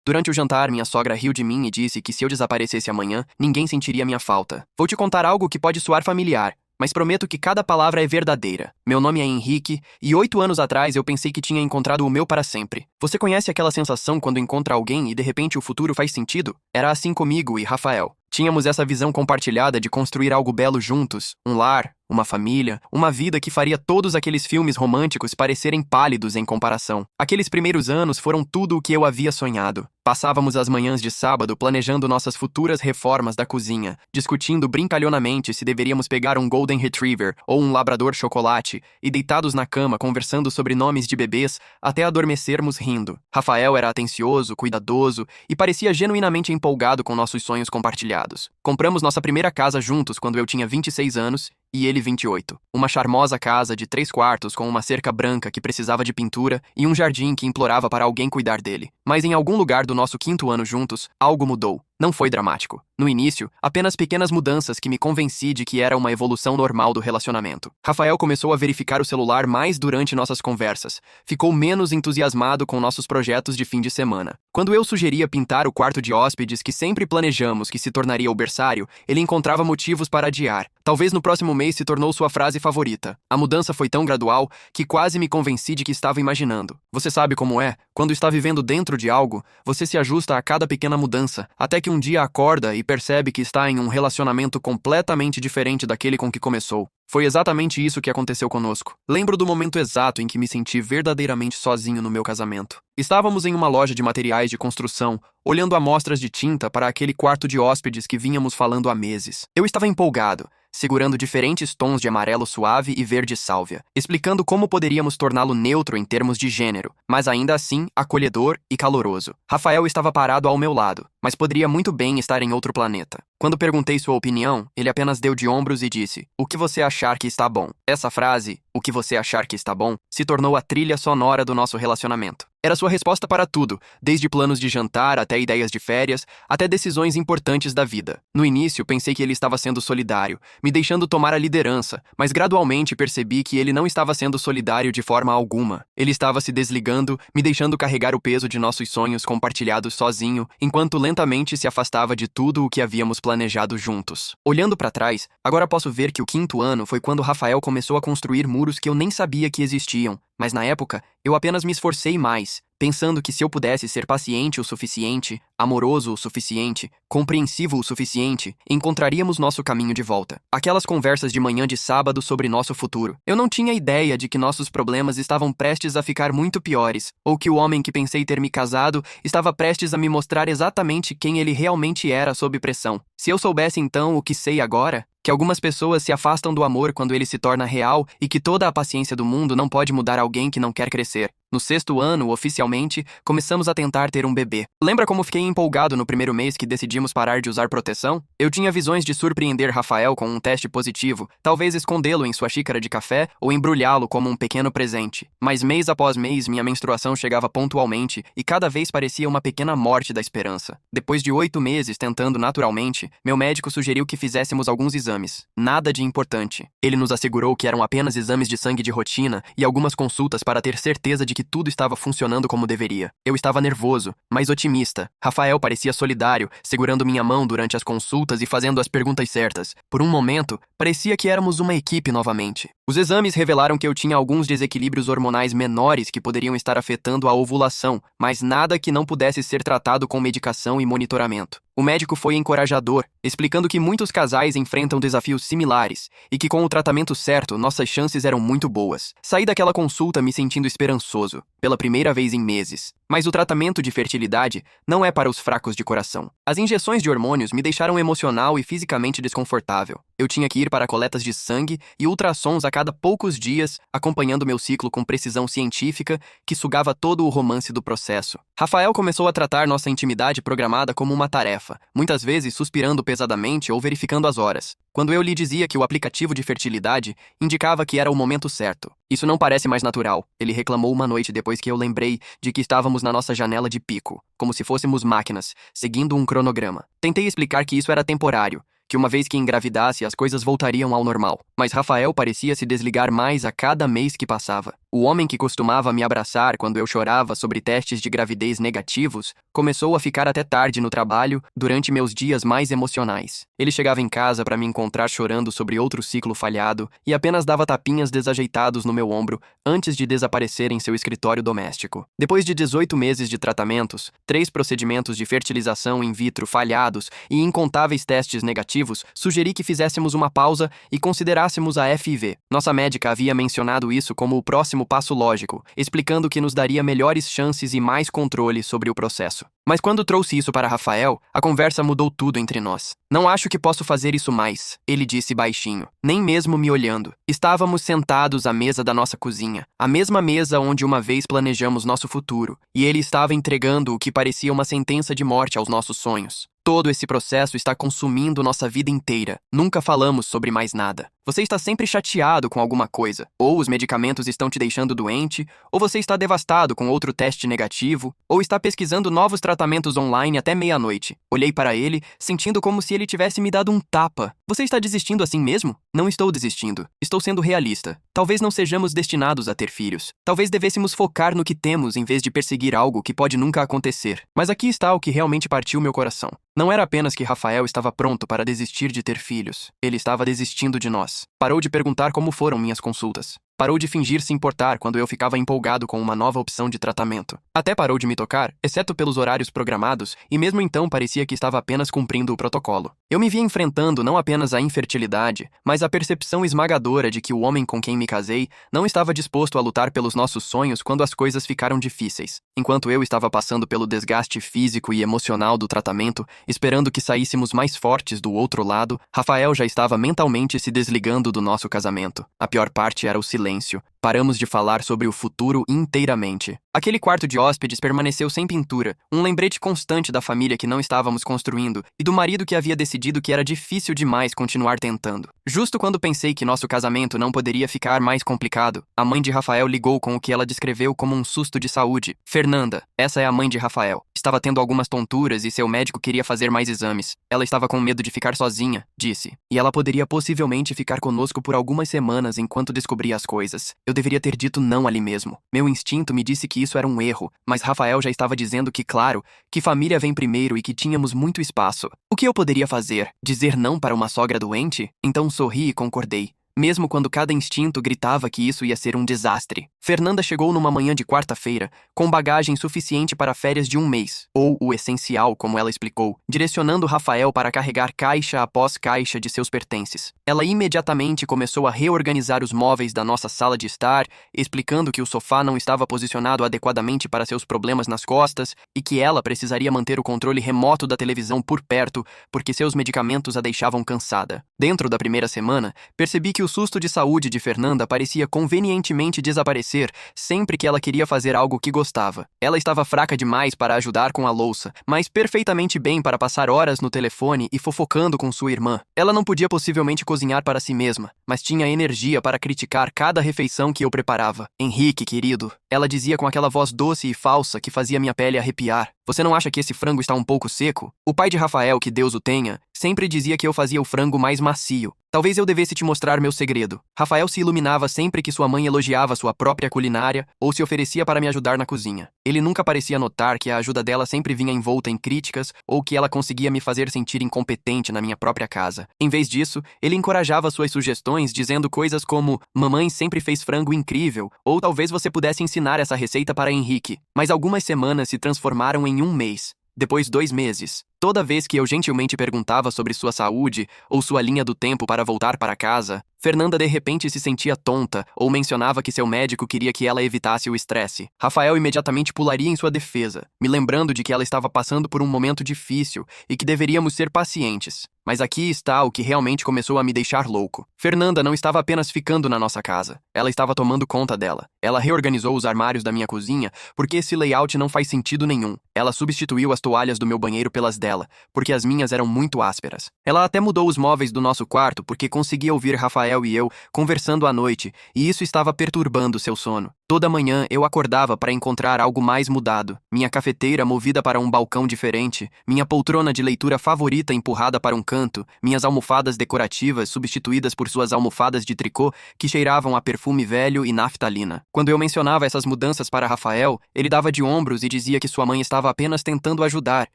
Durante o jantar, minha sogra riu de mim e disse que se eu desaparecesse amanhã, ninguém sentiria minha falta. Vou te contar algo que pode soar familiar, mas prometo que cada palavra é verdadeira. Meu nome é Henrique, e 8 anos atrás eu pensei que tinha encontrado o meu para sempre. Você conhece aquela sensação quando encontra alguém e de repente o futuro faz sentido? Era assim comigo e Rafael. Tínhamos essa visão compartilhada de construir algo belo juntos, um lar, uma família, uma vida que faria todos aqueles filmes românticos parecerem pálidos em comparação. Aqueles primeiros anos foram tudo o que eu havia sonhado. Passávamos as manhãs de sábado planejando nossas futuras reformas da cozinha, discutindo brincalhonamente se deveríamos pegar um Golden Retriever ou um Labrador chocolate, e deitados na cama conversando sobre nomes de bebês até adormecermos rindo. Rafael era atencioso, cuidadoso e parecia genuinamente empolgado com nossos sonhos compartilhados. Compramos nossa primeira casa juntos quando eu tinha 26 anos e ele 28. Uma charmosa casa de 3 quartos com uma cerca branca que precisava de pintura e um jardim que implorava para alguém cuidar dele. Mas em algum lugar do nosso 5º ano juntos, algo mudou. Não foi dramático. No início, apenas pequenas mudanças que me convenci de que era uma evolução normal do relacionamento. Rafael começou a verificar o celular mais durante nossas conversas. Ficou menos entusiasmado com nossos projetos de fim de semana. Quando eu sugeria pintar o quarto de hóspedes que sempre planejamos que se tornaria o berçário, ele encontrava motivos para adiar. Talvez no próximo mês se tornou sua frase favorita. A mudança foi tão gradual que quase me convenci de que estava imaginando. Você sabe como é? Quando está vivendo dentro de algo, você se ajusta a cada pequena mudança, até que um dia acorda e percebe que está em um relacionamento completamente diferente daquele com que começou. Foi exatamente isso que aconteceu conosco. Lembro do momento exato em que me senti verdadeiramente sozinho no meu casamento. Estávamos em uma loja de materiais de construção, olhando amostras de tinta para aquele quarto de hóspedes que vínhamos falando há meses. Eu estava empolgado, segurando diferentes tons de amarelo suave e verde sálvia, explicando como poderíamos torná-lo neutro em termos de gênero, mas ainda assim acolhedor e caloroso. Rafael estava parado ao meu lado, mas poderia muito bem estar em outro planeta. Quando perguntei sua opinião, ele apenas deu de ombros e disse: "O que você achar que está bom?" Essa frase, "o que você achar que está bom", se tornou a trilha sonora do nosso relacionamento. Era sua resposta para tudo, desde planos de jantar até ideias de férias, até decisões importantes da vida. No início, pensei que ele estava sendo solidário, me deixando tomar a liderança, mas gradualmente percebi que ele não estava sendo solidário de forma alguma. Ele estava se desligando, me deixando carregar o peso de nossos sonhos compartilhados sozinho, enquanto lentamente se afastava de tudo o que havíamos planejado juntos. Olhando para trás, agora posso ver que o 5º ano foi quando Rafael começou a construir muros que eu nem sabia que existiam. Mas na época, eu apenas me esforcei mais, pensando que se eu pudesse ser paciente o suficiente, amoroso o suficiente, compreensivo o suficiente, encontraríamos nosso caminho de volta. Aquelas conversas de manhã de sábado sobre nosso futuro. Eu não tinha ideia de que nossos problemas estavam prestes a ficar muito piores, ou que o homem que pensei ter me casado estava prestes a me mostrar exatamente quem ele realmente era sob pressão. Se eu soubesse então o que sei agora, que algumas pessoas se afastam do amor quando ele se torna real e que toda a paciência do mundo não pode mudar alguém que não quer crescer. No 6º ano, oficialmente, começamos a tentar ter um bebê. Lembra como fiquei empolgado no primeiro mês que decidimos parar de usar proteção? Eu tinha visões de surpreender Rafael com um teste positivo, talvez escondê-lo em sua xícara de café ou embrulhá-lo como um pequeno presente. Mas mês após mês, minha menstruação chegava pontualmente e cada vez parecia uma pequena morte da esperança. Depois de 8 meses tentando naturalmente, meu médico sugeriu que fizéssemos alguns exames. Nada de importante. Ele nos assegurou que eram apenas exames de sangue de rotina e algumas consultas para ter certeza de que tudo estava funcionando como deveria. Eu estava nervoso, mas otimista. Rafael parecia solidário, segurando minha mão durante as consultas e fazendo as perguntas certas. Por um momento, parecia que éramos uma equipe novamente. Os exames revelaram que eu tinha alguns desequilíbrios hormonais menores que poderiam estar afetando a ovulação, mas nada que não pudesse ser tratado com medicação e monitoramento. O médico foi encorajador, explicando que muitos casais enfrentam desafios similares e que com o tratamento certo, nossas chances eram muito boas. Saí daquela consulta me sentindo esperançoso, pela primeira vez em meses. Mas o tratamento de fertilidade não é para os fracos de coração. As injeções de hormônios me deixaram emocional e fisicamente desconfortável. Eu tinha que ir para coletas de sangue e ultrassons a cada poucos dias, acompanhando meu ciclo com precisão científica que sugava todo o romance do processo. Rafael começou a tratar nossa intimidade programada como uma tarefa, muitas vezes suspirando pesadamente ou verificando as horas. Quando eu lhe dizia que o aplicativo de fertilidade indicava que era o momento certo. "Isso não parece mais natural", ele reclamou uma noite depois que eu lembrei de que estávamos na nossa janela de pico, como se fôssemos máquinas, seguindo um cronograma. Tentei explicar que isso era temporário, que uma vez que engravidasse as coisas voltariam ao normal. Mas Rafael parecia se desligar mais a cada mês que passava. O homem que costumava me abraçar quando eu chorava sobre testes de gravidez negativos começou a ficar até tarde no trabalho durante meus dias mais emocionais. Ele chegava em casa para me encontrar chorando sobre outro ciclo falhado e apenas dava tapinhas desajeitados no meu ombro antes de desaparecer em seu escritório doméstico. Depois de 18 meses de tratamentos, 3 procedimentos de fertilização in vitro falhados e incontáveis testes negativos, sugeri que fizéssemos uma pausa e considerássemos a FIV. Nossa médica havia mencionado isso como o próximo passo lógico, explicando que nos daria melhores chances e mais controle sobre o processo. Mas quando trouxe isso para Rafael, a conversa mudou tudo entre nós. Não acho que posso fazer isso mais, ele disse baixinho, nem mesmo me olhando. Estávamos sentados à mesa da nossa cozinha, a mesma mesa onde uma vez planejamos nosso futuro, e ele estava entregando o que parecia uma sentença de morte aos nossos sonhos. Todo esse processo está consumindo nossa vida inteira. Nunca falamos sobre mais nada. Você está sempre chateado com alguma coisa. Ou os medicamentos estão te deixando doente, ou você está devastado com outro teste negativo, ou está pesquisando novos tratamentos online até meia-noite. Olhei para ele, sentindo como se ele tivesse me dado um tapa. Você está desistindo assim mesmo? Não estou desistindo. Estou sendo realista. Talvez não sejamos destinados a ter filhos. Talvez devêssemos focar no que temos em vez de perseguir algo que pode nunca acontecer. Mas aqui está o que realmente partiu meu coração. Não era apenas que Rafael estava pronto para desistir de ter filhos. Ele estava desistindo de nós. Parou de perguntar como foram minhas consultas. Parou de fingir se importar quando eu ficava empolgado com uma nova opção de tratamento. Até parou de me tocar, exceto pelos horários programados, e mesmo então parecia que estava apenas cumprindo o protocolo. Eu me via enfrentando não apenas a infertilidade, mas a percepção esmagadora de que o homem com quem me casei não estava disposto a lutar pelos nossos sonhos quando as coisas ficaram difíceis. Enquanto eu estava passando pelo desgaste físico e emocional do tratamento, esperando que saíssemos mais fortes do outro lado, Rafael já estava mentalmente se desligando do nosso casamento. A pior parte era o silêncio. Paramos de falar sobre o futuro inteiramente. Aquele quarto de hóspedes permaneceu sem pintura, um lembrete constante da família que não estávamos construindo e do marido que havia decidido que era difícil demais continuar tentando. Justo quando pensei que nosso casamento não poderia ficar mais complicado, a mãe de Rafael ligou com o que ela descreveu como um susto de saúde. Fernanda, essa é a mãe de Rafael. Estava tendo algumas tonturas e seu médico queria fazer mais exames. Ela estava com medo de ficar sozinha, disse. E ela poderia possivelmente ficar conosco por algumas semanas enquanto descobria as coisas. Eu deveria ter dito não ali mesmo. Meu instinto me disse que isso era um erro, mas Rafael já estava dizendo que, claro, que família vem primeiro e que tínhamos muito espaço. O que eu poderia fazer? Dizer não para uma sogra doente? Então sorri e concordei. Mesmo quando cada instinto gritava que isso ia ser um desastre. Fernanda chegou numa manhã de quarta-feira, com bagagem suficiente para férias de um mês, ou o essencial, como ela explicou, direcionando Rafael para carregar caixa após caixa de seus pertences. Ela imediatamente começou a reorganizar os móveis da nossa sala de estar, explicando que o sofá não estava posicionado adequadamente para seus problemas nas costas e que ela precisaria manter o controle remoto da televisão por perto, porque seus medicamentos a deixavam cansada. Dentro da primeira semana, percebi que o susto de saúde de Fernanda parecia convenientemente desaparecer sempre que ela queria fazer algo que gostava. Ela estava fraca demais para ajudar com a louça, mas perfeitamente bem para passar horas no telefone e fofocando com sua irmã. Ela não podia possivelmente cozinhar para si mesma, mas tinha energia para criticar cada refeição que eu preparava. Henrique, querido, ela dizia com aquela voz doce e falsa que fazia minha pele arrepiar. Você não acha que esse frango está um pouco seco? O pai de Rafael, que Deus o tenha, sempre dizia que eu fazia o frango mais macio. Talvez eu devesse te mostrar meu segredo. Rafael se iluminava sempre que sua mãe elogiava sua própria culinária ou se oferecia para me ajudar na cozinha. Ele nunca parecia notar que a ajuda dela sempre vinha envolta em críticas ou que ela conseguia me fazer sentir incompetente na minha própria casa. Em vez disso, ele encorajava suas sugestões dizendo coisas como "Mamãe sempre fez frango incrível" ou talvez você pudesse ensinar essa receita para Henrique. Mas algumas semanas se transformaram em um mês. Depois 2 meses. Toda vez que eu gentilmente perguntava sobre sua saúde ou sua linha do tempo para voltar para casa, Fernanda de repente se sentia tonta ou mencionava que seu médico queria que ela evitasse o estresse. Rafael imediatamente pularia em sua defesa, me lembrando de que ela estava passando por um momento difícil e que deveríamos ser pacientes. Mas aqui está o que realmente começou a me deixar louco. Fernanda não estava apenas ficando na nossa casa. Ela estava tomando conta dela. Ela reorganizou os armários da minha cozinha porque esse layout não faz sentido nenhum. Ela substituiu as toalhas do meu banheiro pelas dela. dela, porque as minhas eram muito ásperas. Ela até mudou os móveis do nosso quarto porque conseguia ouvir Rafael e eu conversando à noite, e isso estava perturbando seu sono. Toda manhã eu acordava para encontrar algo mais mudado. Minha cafeteira movida para um balcão diferente, minha poltrona de leitura favorita empurrada para um canto, minhas almofadas decorativas substituídas por suas almofadas de tricô que cheiravam a perfume velho e naftalina. Quando eu mencionava essas mudanças para Rafael, ele dava de ombros e dizia que sua mãe estava apenas tentando ajudar,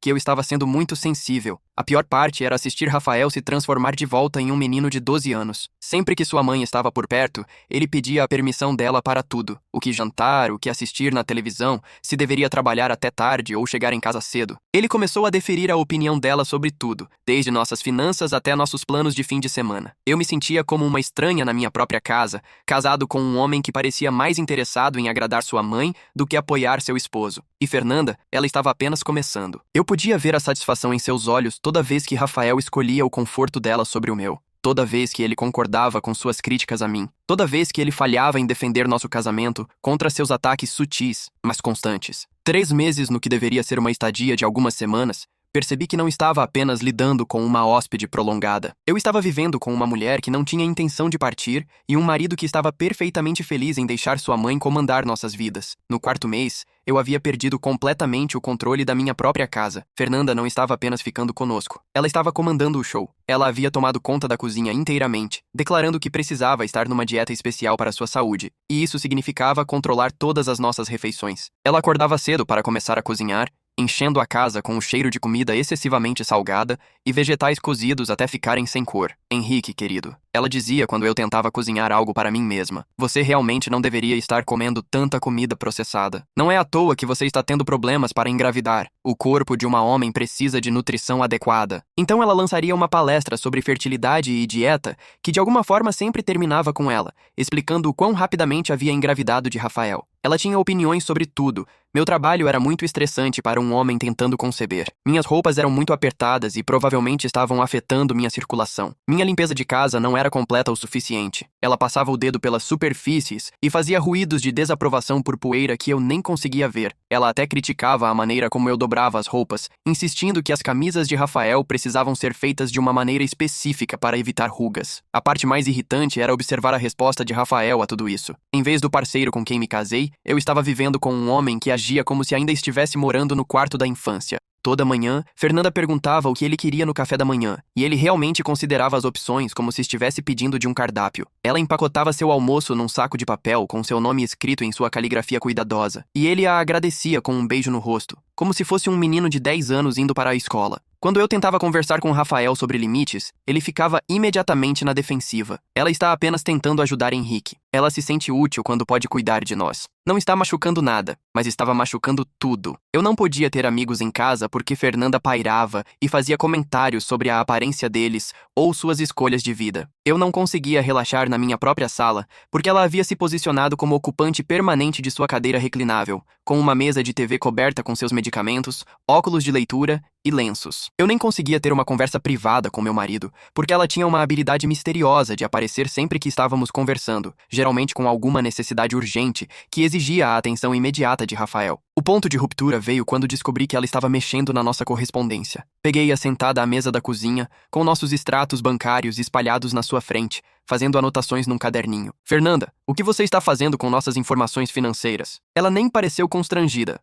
que eu estava sendo muito sensível. A pior parte era assistir Rafael se transformar de volta em um menino de 12 anos. Sempre que sua mãe estava por perto, ele pedia a permissão dela para tudo. O que jantar, o que assistir na televisão, se deveria trabalhar até tarde ou chegar em casa cedo. Ele começou a deferir a opinião dela sobre tudo, desde nossas finanças até nossos planos de fim de semana. Eu me sentia como uma estranha na minha própria casa, casado com um homem que parecia mais interessado em agradar sua mãe do que apoiar seu esposo. E Fernanda, ela estava apenas começando. Eu podia ver a satisfação em seus olhos toda vez que Rafael escolhia o conforto dela sobre o meu. Toda vez que ele concordava com suas críticas a mim. Toda vez que ele falhava em defender nosso casamento contra seus ataques sutis, mas constantes. 3 meses no que deveria ser uma estadia de algumas semanas, percebi que não estava apenas lidando com uma hóspede prolongada. Eu estava vivendo com uma mulher que não tinha intenção de partir e um marido que estava perfeitamente feliz em deixar sua mãe comandar nossas vidas. No 4º mês, eu havia perdido completamente o controle da minha própria casa. Fernanda não estava apenas ficando conosco. Ela estava comandando o show. Ela havia tomado conta da cozinha inteiramente, declarando que precisava estar numa dieta especial para sua saúde, e isso significava controlar todas as nossas refeições. Ela acordava cedo para começar a cozinhar, enchendo a casa com o cheiro de comida excessivamente salgada e vegetais cozidos até ficarem sem cor. Henrique, querido, ela dizia quando eu tentava cozinhar algo para mim mesma. Você realmente não deveria estar comendo tanta comida processada. Não é à toa que você está tendo problemas para engravidar. O corpo de uma homem precisa de nutrição adequada. Então ela lançaria uma palestra sobre fertilidade e dieta que de alguma forma sempre terminava com ela, explicando o quão rapidamente havia engravidado de Rafael. Ela tinha opiniões sobre tudo. Meu trabalho era muito estressante para um homem tentando conceber. Minhas roupas eram muito apertadas e provavelmente estavam afetando minha circulação. Minha limpeza de casa não era completa o suficiente. Ela passava o dedo pelas superfícies e fazia ruídos de desaprovação por poeira que eu nem conseguia ver. Ela até criticava a maneira como eu dobrava as roupas, insistindo que as camisas de Rafael precisavam ser feitas de uma maneira específica para evitar rugas. A parte mais irritante era observar a resposta de Rafael a tudo isso. Em vez do parceiro com quem me casei, eu estava vivendo com um homem que agia como se ainda estivesse morando no quarto da infância. Toda manhã, Fernanda perguntava o que ele queria no café da manhã, e ele realmente considerava as opções como se estivesse pedindo de um cardápio. Ela empacotava seu almoço num saco de papel com seu nome escrito em sua caligrafia cuidadosa, e ele a agradecia com um beijo no rosto, como se fosse um menino de 10 anos indo para a escola. Quando eu tentava conversar com Rafael sobre limites, ele ficava imediatamente na defensiva. Ela está apenas tentando ajudar Henrique. Ela se sente útil quando pode cuidar de nós. Não está machucando nada, mas estava machucando tudo. Eu não podia ter amigos em casa porque Fernanda pairava e fazia comentários sobre a aparência deles ou suas escolhas de vida. Eu não conseguia relaxar na minha própria sala porque ela havia se posicionado como ocupante permanente de sua cadeira reclinável, com uma mesa de TV coberta com seus medicamentos, óculos de leitura e lenços. Eu nem conseguia ter uma conversa privada com meu marido, porque ela tinha uma habilidade misteriosa de aparecer sempre que estávamos conversando, geralmente com alguma necessidade urgente que exigia a atenção imediata de Rafael. O ponto de ruptura veio quando descobri que ela estava mexendo na nossa correspondência. Peguei-a sentada à mesa da cozinha, com nossos extratos bancários espalhados na sua frente, fazendo anotações num caderninho. Fernanda, o que você está fazendo com nossas informações financeiras? Ela nem pareceu constrangida.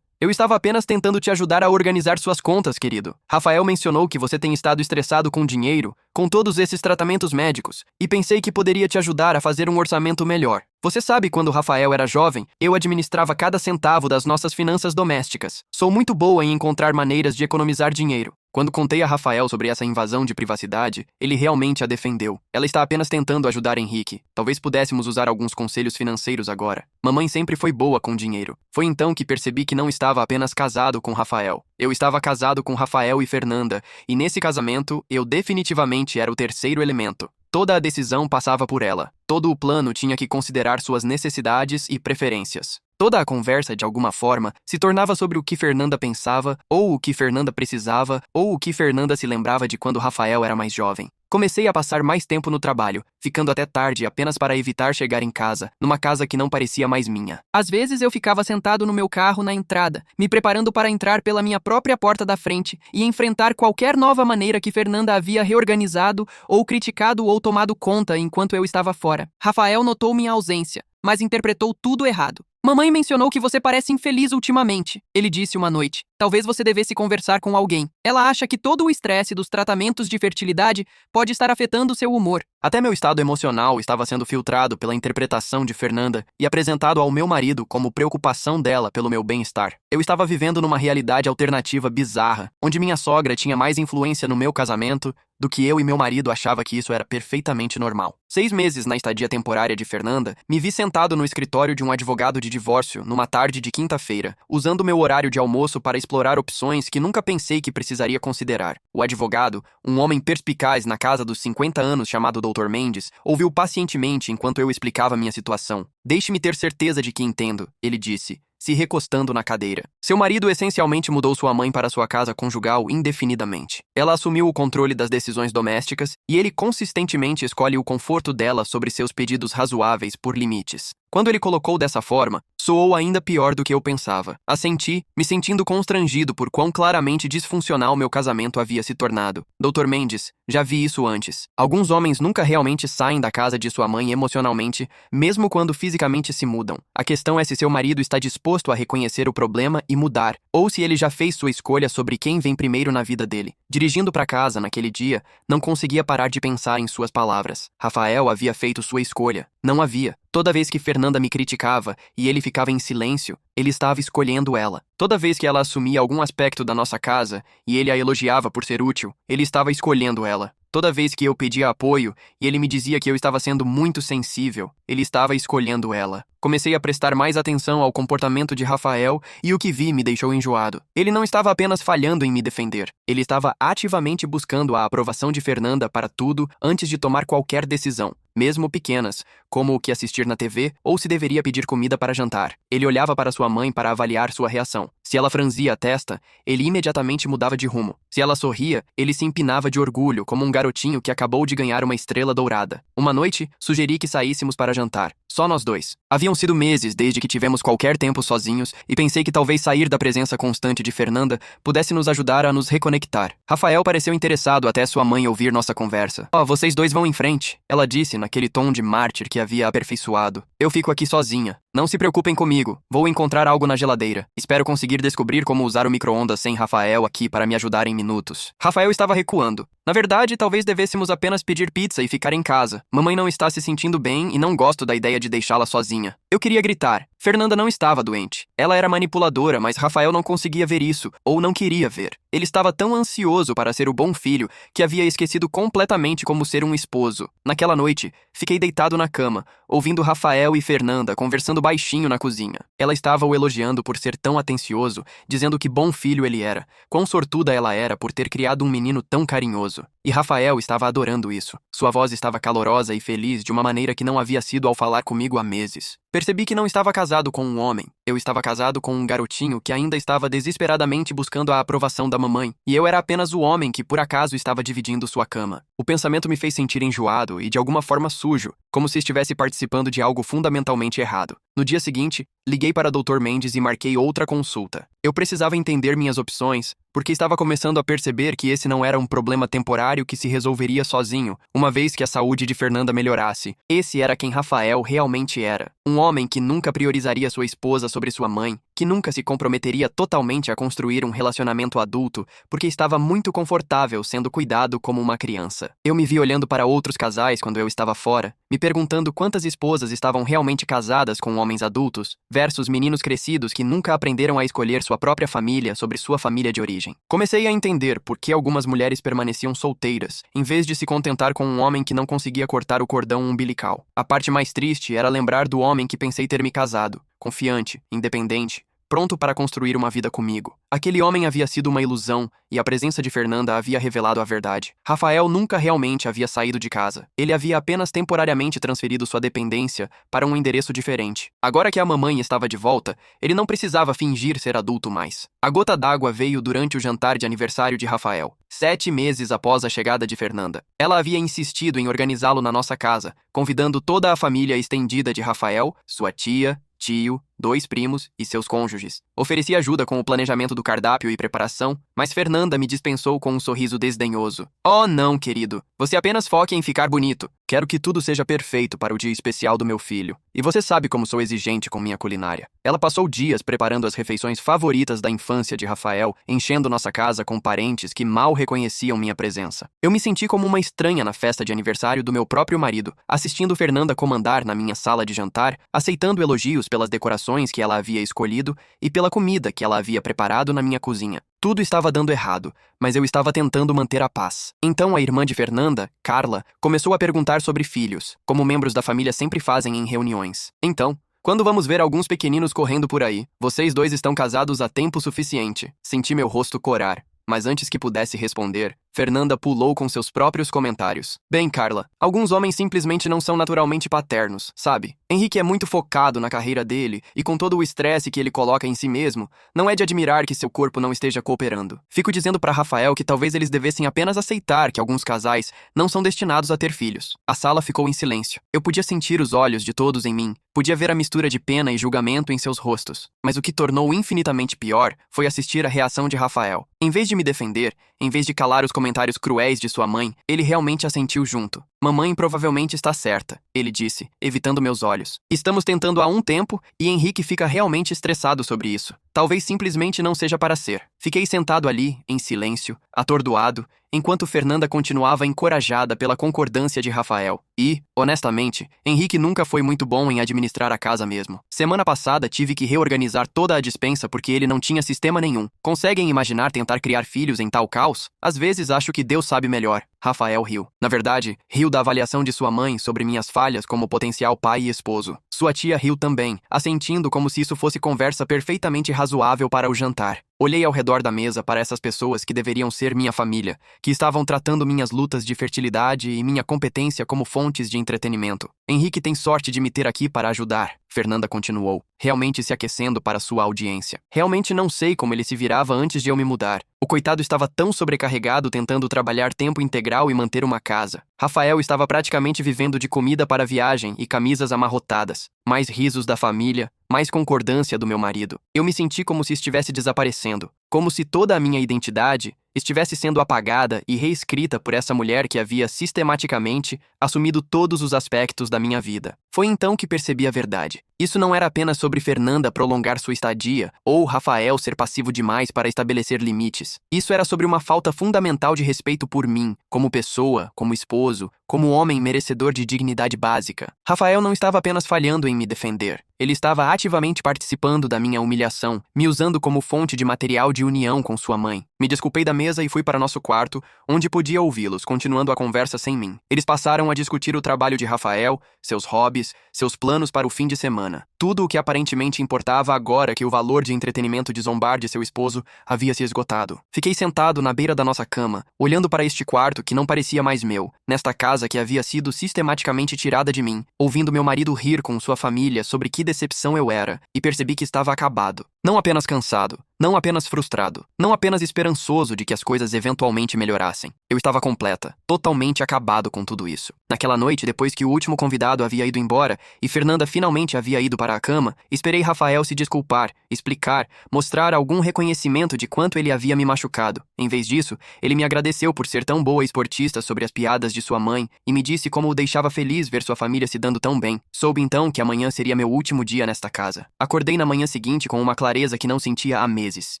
Eu estava apenas tentando te ajudar a organizar suas contas, querido. Rafael mencionou que você tem estado estressado com dinheiro, com todos esses tratamentos médicos, e pensei que poderia te ajudar a fazer um orçamento melhor. Você sabe, quando Rafael era jovem, eu administrava cada centavo das nossas finanças domésticas. Sou muito boa em encontrar maneiras de economizar dinheiro. Quando contei a Rafael sobre essa invasão de privacidade, ele realmente a defendeu. Ela está apenas tentando ajudar Henrique. Talvez pudéssemos usar alguns conselhos financeiros agora. Mamãe sempre foi boa com dinheiro. Foi então que percebi que não estava apenas casado com Rafael. Eu estava casado com Rafael e Fernanda, e nesse casamento, eu definitivamente era o terceiro elemento. Toda a decisão passava por ela. Todo o plano tinha que considerar suas necessidades e preferências. Toda a conversa, de alguma forma, se tornava sobre o que Fernanda pensava, ou o que Fernanda precisava, ou o que Fernanda se lembrava de quando Rafael era mais jovem. Comecei a passar mais tempo no trabalho, ficando até tarde apenas para evitar chegar em casa, numa casa que não parecia mais minha. Às vezes eu ficava sentado no meu carro na entrada, me preparando para entrar pela minha própria porta da frente e enfrentar qualquer nova maneira que Fernanda havia reorganizado ou criticado ou tomado conta enquanto eu estava fora. Rafael notou minha ausência, mas interpretou tudo errado. Mamãe mencionou que você parece infeliz ultimamente, ele disse uma noite. Talvez você devesse conversar com alguém. Ela acha que todo o estresse dos tratamentos de fertilidade pode estar afetando seu humor. Até meu estado emocional estava sendo filtrado pela interpretação de Fernanda e apresentado ao meu marido como preocupação dela pelo meu bem-estar. Eu estava vivendo numa realidade alternativa bizarra, onde minha sogra tinha mais influência no meu casamento do que eu e meu marido achava que isso era perfeitamente normal. 6 meses na estadia temporária de Fernanda, me vi sentado no escritório de um advogado de divórcio numa tarde de quinta-feira, usando meu horário de almoço para explorar opções que nunca pensei que precisaria considerar. O advogado, um homem perspicaz na casa dos 50 anos chamado Dr. Mendes, ouviu pacientemente enquanto eu explicava minha situação. Deixe-me ter certeza de que entendo, ele disse, se recostando na cadeira. Seu marido essencialmente mudou sua mãe para sua casa conjugal indefinidamente. Ela assumiu o controle das decisões domésticas e ele consistentemente escolhe o conforto dela sobre seus pedidos razoáveis por limites. Quando ele colocou dessa forma, soou ainda pior do que eu pensava. Assenti, me sentindo constrangido por quão claramente disfuncional meu casamento havia se tornado. Dr. Mendes, já vi isso antes. Alguns homens nunca realmente saem da casa de sua mãe emocionalmente, mesmo quando fisicamente se mudam. A questão é se seu marido está disposto a reconhecer o problema e mudar, ou se ele já fez sua escolha sobre quem vem primeiro na vida dele. Dirigindo para casa naquele dia, não conseguia parar de pensar em suas palavras. Rafael havia feito sua escolha. Não havia. Toda vez que Fernanda me criticava e ele ficava em silêncio, ele estava escolhendo ela. Toda vez que ela assumia algum aspecto da nossa casa e ele a elogiava por ser útil, ele estava escolhendo ela. Toda vez que eu pedia apoio e ele me dizia que eu estava sendo muito sensível, ele estava escolhendo ela. Comecei a prestar mais atenção ao comportamento de Rafael e o que vi me deixou enjoado. Ele não estava apenas falhando em me defender. Ele estava ativamente buscando a aprovação de Fernanda para tudo antes de tomar qualquer decisão, mesmo pequenas, como o que assistir na TV ou se deveria pedir comida para jantar. Ele olhava para sua mãe para avaliar sua reação. Se ela franzia a testa, ele imediatamente mudava de rumo. Se ela sorria, ele se empinava de orgulho, como um garotinho que acabou de ganhar uma estrela dourada. Uma noite, sugeri que saíssemos para jantar. Só nós dois. Haviam sido meses desde que tivemos qualquer tempo sozinhos e pensei que talvez sair da presença constante de Fernanda pudesse nos ajudar a nos reconectar. Rafael pareceu interessado até sua mãe ouvir nossa conversa. Vocês dois vão em frente, ela disse naquele tom de mártir que havia aperfeiçoado. Eu fico aqui sozinha. Não se preocupem comigo. Vou encontrar algo na geladeira. Espero conseguir descobrir como usar o micro-ondas sem Rafael aqui para me ajudar em minutos. Rafael estava recuando. Na verdade, talvez devêssemos apenas pedir pizza e ficar em casa. Mamãe não está se sentindo bem e não gosto da ideia de deixá-la sozinha. Eu queria gritar. Fernanda não estava doente. Ela era manipuladora, mas Rafael não conseguia ver isso, ou não queria ver. Ele estava tão ansioso para ser o bom filho que havia esquecido completamente como ser um esposo. Naquela noite, fiquei deitado na cama, ouvindo Rafael e Fernanda conversando baixinho na cozinha. Ela estava o elogiando por ser tão atencioso, dizendo que bom filho ele era, quão sortuda ela era por ter criado um menino tão carinhoso. E Rafael estava adorando isso. Sua voz estava calorosa e feliz de uma maneira que não havia sido ao falar comigo há meses. Percebi que não estava casado com um homem. Eu estava casado com um garotinho que ainda estava desesperadamente buscando a aprovação da mamãe, e eu era apenas o homem que por acaso estava dividindo sua cama. O pensamento me fez sentir enjoado e de alguma forma sujo, como se estivesse participando de algo fundamentalmente errado. No dia seguinte, liguei para Dr. Mendes e marquei outra consulta. Eu precisava entender minhas opções, porque estava começando a perceber que esse não era um problema temporário que se resolveria sozinho, uma vez que a saúde de Fernanda melhorasse. Esse era quem Rafael realmente era. Um homem que nunca priorizaria sua esposa sobre sua mãe, que nunca se comprometeria totalmente a construir um relacionamento adulto, porque estava muito confortável sendo cuidado como uma criança. Eu me vi olhando para outros casais quando eu estava fora, me perguntando quantas esposas estavam realmente casadas com homens adultos, versus meninos crescidos que nunca aprenderam a escolher sua própria família sobre sua família de origem. Comecei a entender por que algumas mulheres permaneciam solteiras, em vez de se contentar com um homem que não conseguia cortar o cordão umbilical. A parte mais triste era lembrar do homem que pensei ter me casado, confiante, independente, pronto para construir uma vida comigo. Aquele homem havia sido uma ilusão, e a presença de Fernanda havia revelado a verdade. Rafael nunca realmente havia saído de casa. Ele havia apenas temporariamente transferido sua dependência para um endereço diferente. Agora que a mamãe estava de volta, ele não precisava fingir ser adulto mais. A gota d'água veio durante o jantar de aniversário de Rafael, 7 meses após a chegada de Fernanda. Ela havia insistido em organizá-lo na nossa casa, convidando toda a família estendida de Rafael, sua tia, tio, 2 primos e seus cônjuges. Ofereci ajuda com o planejamento do cardápio e preparação, mas Fernanda me dispensou com um sorriso desdenhoso. Oh, não, querido. Você apenas foque em ficar bonito. Quero que tudo seja perfeito para o dia especial do meu filho. E você sabe como sou exigente com minha culinária. Ela passou dias preparando as refeições favoritas da infância de Rafael, enchendo nossa casa com parentes que mal reconheciam minha presença. Eu me senti como uma estranha na festa de aniversário do meu próprio marido, assistindo Fernanda comandar na minha sala de jantar, aceitando elogios pelas decorações que ela havia escolhido e pela comida que ela havia preparado na minha cozinha. Tudo estava dando errado, mas eu estava tentando manter a paz. Então a irmã de Fernanda, Carla, começou a perguntar sobre filhos, como membros da família sempre fazem em reuniões. Então, quando vamos ver alguns pequeninos correndo por aí? Vocês 2 estão casados há tempo suficiente. Senti meu rosto corar. Mas antes que pudesse responder, Fernanda pulou com seus próprios comentários. Bem, Carla, alguns homens simplesmente não são naturalmente paternos, sabe? Henrique é muito focado na carreira dele e com todo o estresse que ele coloca em si mesmo, não é de admirar que seu corpo não esteja cooperando. Fico dizendo para Rafael que talvez eles devessem apenas aceitar que alguns casais não são destinados a ter filhos. A sala ficou em silêncio. Eu podia sentir os olhos de todos em mim, podia ver a mistura de pena e julgamento em seus rostos. Mas o que tornou infinitamente pior foi assistir a reação de Rafael. Em vez de me defender, em vez de calar os comentários cruéis de sua mãe, ele realmente assentiu junto. Mamãe provavelmente está certa, ele disse, evitando meus olhos. Estamos tentando há um tempo e Henrique fica realmente estressado sobre isso. Talvez simplesmente não seja para ser. Fiquei sentado ali, em silêncio, atordoado, enquanto Fernanda continuava encorajada pela concordância de Rafael. E, honestamente, Henrique nunca foi muito bom em administrar a casa mesmo. Semana passada tive que reorganizar toda a despensa porque ele não tinha sistema nenhum. Conseguem imaginar tentar criar filhos em tal caos? Às vezes acho que Deus sabe melhor. Rafael riu. Na verdade, riu da avaliação de sua mãe sobre minhas falhas como potencial pai e esposo. Sua tia riu também, assentindo como se isso fosse conversa perfeitamente razoável para o jantar. Olhei ao redor da mesa para essas pessoas que deveriam ser minha família, que estavam tratando minhas lutas de fertilidade e minha competência como fontes de entretenimento. Henrique tem sorte de me ter aqui para ajudar, Fernanda continuou, realmente se aquecendo para sua audiência. Realmente não sei como ele se virava antes de eu me mudar. O coitado estava tão sobrecarregado tentando trabalhar tempo integral e manter uma casa. Rafael estava praticamente vivendo de comida para viagem e camisas amarrotadas. Mais risos da família, mais concordância do meu marido. Eu me senti como se estivesse desaparecendo, como se toda a minha identidade estivesse sendo apagada e reescrita por essa mulher que havia sistematicamente assumido todos os aspectos da minha vida. Foi então que percebi a verdade. Isso não era apenas sobre Fernanda prolongar sua estadia ou Rafael ser passivo demais para estabelecer limites. Isso era sobre uma falta fundamental de respeito por mim, como pessoa, como esposo, como homem merecedor de dignidade básica. Rafael não estava apenas falhando em me defender. Ele estava ativamente participando da minha humilhação, me usando como fonte de material de união com sua mãe. Me desculpei da mesa e fui para nosso quarto, onde podia ouvi-los, continuando a conversa sem mim. Eles passaram a discutir o trabalho de Rafael, seus hobbies, seus planos para o fim de semana. Tudo o que aparentemente importava agora que o valor de entretenimento de zombar de seu esposo havia se esgotado. Fiquei sentado na beira da nossa cama, olhando para este quarto que não parecia mais meu, nesta casa que havia sido sistematicamente tirada de mim, ouvindo meu marido rir com sua família sobre que decepção eu era, e percebi que estava acabado. Não apenas cansado, não apenas frustrado, não apenas esperançoso de que as coisas eventualmente melhorassem. Eu estava completa, totalmente acabado com tudo isso. Naquela noite, depois que o último convidado havia ido embora e Fernanda finalmente havia ido para a cama, esperei Rafael se desculpar, explicar, mostrar algum reconhecimento de quanto ele havia me machucado. Em vez disso, ele me agradeceu por ser tão boa esportista sobre as piadas de sua mãe e me disse como o deixava feliz ver sua família se dando tão bem. Soube então que amanhã seria meu último dia nesta casa. Acordei na manhã seguinte com uma clareza que não sentia há meses.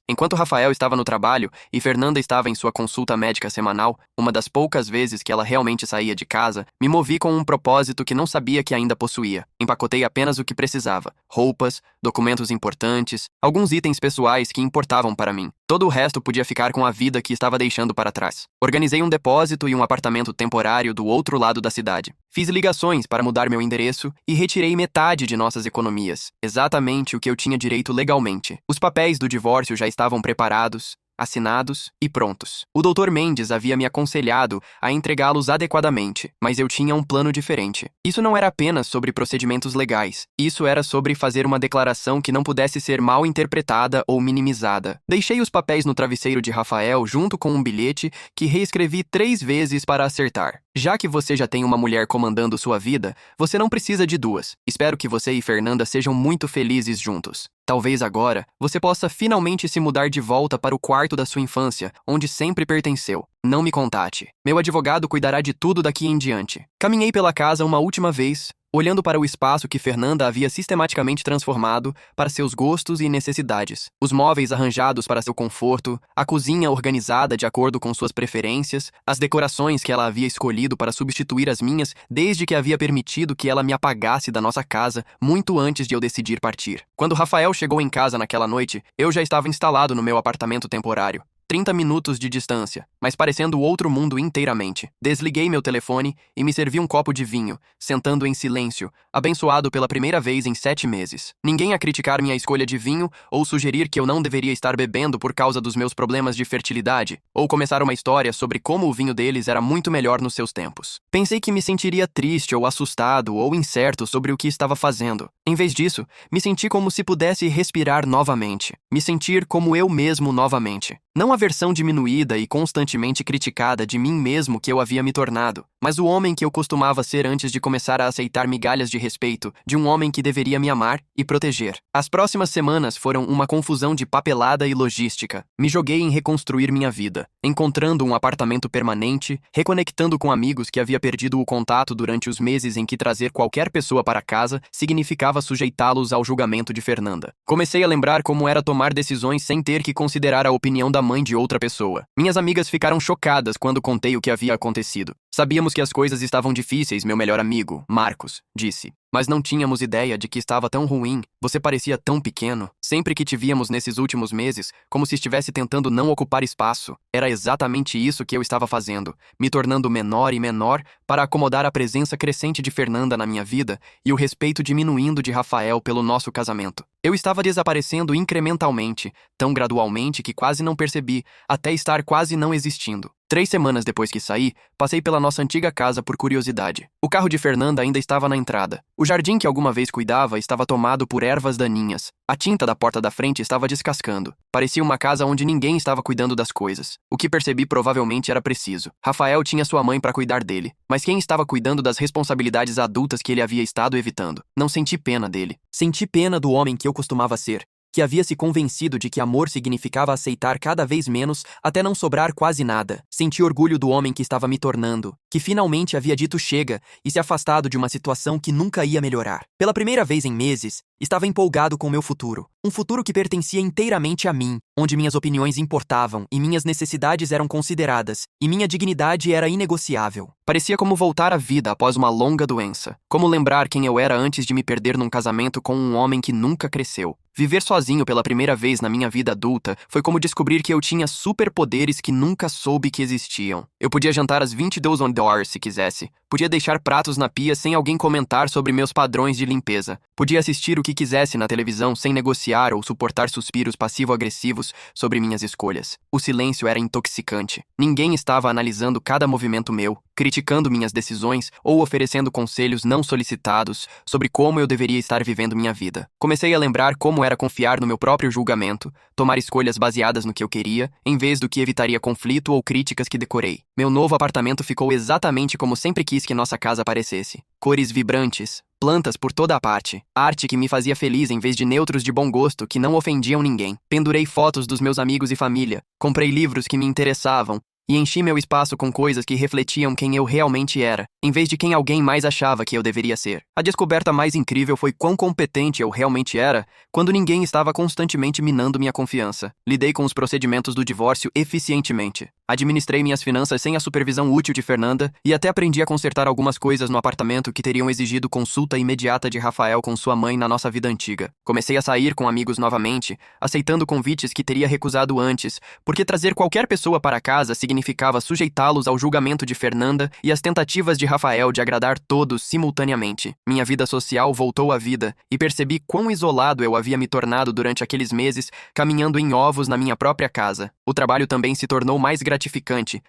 Enquanto Rafael estava no trabalho e Fernanda estava em sua consulta médica semanal, uma das poucas vezes que ela realmente saía de casa, me movi com um propósito que não sabia que ainda possuía. Empacotei apenas o que precisava. precisava: roupas, documentos importantes, alguns itens pessoais que importavam para mim. Todo o resto podia ficar com a vida que estava deixando para trás. Organizei um depósito e um apartamento temporário do outro lado da cidade. Fiz ligações para mudar meu endereço e retirei metade de nossas economias, exatamente o que eu tinha direito legalmente. Os papéis do divórcio já estavam preparados, assinados e prontos. O Dr. Mendes havia me aconselhado a entregá-los adequadamente, mas eu tinha um plano diferente. Isso não era apenas sobre procedimentos legais. Isso era sobre fazer uma declaração que não pudesse ser mal interpretada ou minimizada. Deixei os papéis no travesseiro de Rafael junto com um bilhete que reescrevi 3 vezes para acertar. Já que você já tem uma mulher comandando sua vida, você não precisa de 2. Espero que você e Fernanda sejam muito felizes juntos. Talvez agora você possa finalmente se mudar de volta para o quarto da sua infância, onde sempre pertenceu. Não me contate. Meu advogado cuidará de tudo daqui em diante. Caminhei pela casa uma última vez, olhando para o espaço que Fernanda havia sistematicamente transformado para seus gostos e necessidades. Os móveis arranjados para seu conforto, a cozinha organizada de acordo com suas preferências, as decorações que ela havia escolhido para substituir as minhas desde que havia permitido que ela me apagasse da nossa casa muito antes de eu decidir partir. Quando Rafael chegou em casa naquela noite, eu já estava instalado no meu apartamento temporário. 30 minutos de distância, mas parecendo outro mundo inteiramente. Desliguei meu telefone e me servi um copo de vinho, sentando em silêncio, abençoado pela primeira vez em 7 meses. Ninguém a criticar minha escolha de vinho ou sugerir que eu não deveria estar bebendo por causa dos meus problemas de fertilidade, ou começar uma história sobre como o vinho deles era muito melhor nos seus tempos. Pensei que me sentiria triste ou assustado ou incerto sobre o que estava fazendo. Em vez disso, me senti como se pudesse respirar novamente, me sentir como eu mesmo novamente. Não a versão diminuída e constantemente criticada de mim mesmo que eu havia me tornado, mas o homem que eu costumava ser antes de começar a aceitar migalhas de respeito de um homem que deveria me amar e proteger. As próximas semanas foram uma confusão de papelada e logística. Me joguei em reconstruir minha vida, encontrando um apartamento permanente, reconectando com amigos que havia perdido o contato durante os meses em que trazer qualquer pessoa para casa significava sujeitá-los ao julgamento de Fernanda. Comecei a lembrar como era tomar decisões sem ter que considerar a opinião da mãe de outra pessoa. Minhas amigas ficaram chocadas quando contei o que havia acontecido. Sabíamos que as coisas estavam difíceis, meu melhor amigo, Marcos, disse. Mas não tínhamos ideia de que estava tão ruim. Você parecia tão pequeno. Sempre que te víamos nesses últimos meses, como se estivesse tentando não ocupar espaço. Era exatamente isso que eu estava fazendo, me tornando menor e menor para acomodar a presença crescente de Fernanda na minha vida e o respeito diminuindo de Rafael pelo nosso casamento. Eu estava desaparecendo incrementalmente, tão gradualmente que quase não percebi, até estar quase não existindo. 3 semanas depois que saí, passei pela nossa antiga casa por curiosidade. O carro de Fernanda ainda estava na entrada. O jardim que alguma vez cuidava estava tomado por ervas daninhas. A tinta da porta da frente estava descascando. Parecia uma casa onde ninguém estava cuidando das coisas. O que percebi provavelmente era preciso. Rafael tinha sua mãe para cuidar dele, mas quem estava cuidando das responsabilidades adultas que ele havia estado evitando? Não senti pena dele. Senti pena do homem que eu costumava ser, que havia se convencido de que amor significava aceitar cada vez menos até não sobrar quase nada. Senti orgulho do homem que estava me tornando, que finalmente havia dito chega e se afastado de uma situação que nunca ia melhorar. Pela primeira vez em meses, estava empolgado com meu futuro. Um futuro que pertencia inteiramente a mim, onde minhas opiniões importavam e minhas necessidades eram consideradas, e minha dignidade era inegociável. Parecia como voltar à vida após uma longa doença. Como lembrar quem eu era antes de me perder num casamento com um homem que nunca cresceu. Viver sozinho pela primeira vez na minha vida adulta foi como descobrir que eu tinha superpoderes que nunca soube que existiam. Eu podia jantar às 22 horas se quisesse. Podia deixar pratos na pia sem alguém comentar sobre meus padrões de limpeza. Podia assistir o que quisesse na televisão sem negociar ou suportar suspiros passivo-agressivos sobre minhas escolhas. O silêncio era intoxicante. Ninguém estava analisando cada movimento meu, criticando minhas decisões ou oferecendo conselhos não solicitados sobre como eu deveria estar vivendo minha vida. Comecei a lembrar como era confiar no meu próprio julgamento, tomar escolhas baseadas no que eu queria, em vez do que evitaria conflito ou críticas que decorei. Meu novo apartamento ficou exatamente como sempre quis que nossa casa parecesse. Cores vibrantes, plantas por toda a parte, arte que me fazia feliz em vez de neutros de bom gosto que não ofendiam ninguém. Pendurei fotos dos meus amigos e família, comprei livros que me interessavam, e enchi meu espaço com coisas que refletiam quem eu realmente era, em vez de quem alguém mais achava que eu deveria ser. A descoberta mais incrível foi quão competente eu realmente era quando ninguém estava constantemente minando minha confiança. Lidei com os procedimentos do divórcio eficientemente. Administrei minhas finanças sem a supervisão útil de Fernanda e até aprendi a consertar algumas coisas no apartamento que teriam exigido consulta imediata de Rafael com sua mãe na nossa vida antiga. Comecei a sair com amigos novamente, aceitando convites que teria recusado antes, porque trazer qualquer pessoa para casa significava sujeitá-los ao julgamento de Fernanda e às tentativas de Rafael de agradar todos simultaneamente. Minha vida social voltou à vida e percebi quão isolado eu havia me tornado durante aqueles meses, caminhando em ovos na minha própria casa. O trabalho também se tornou mais gratificante,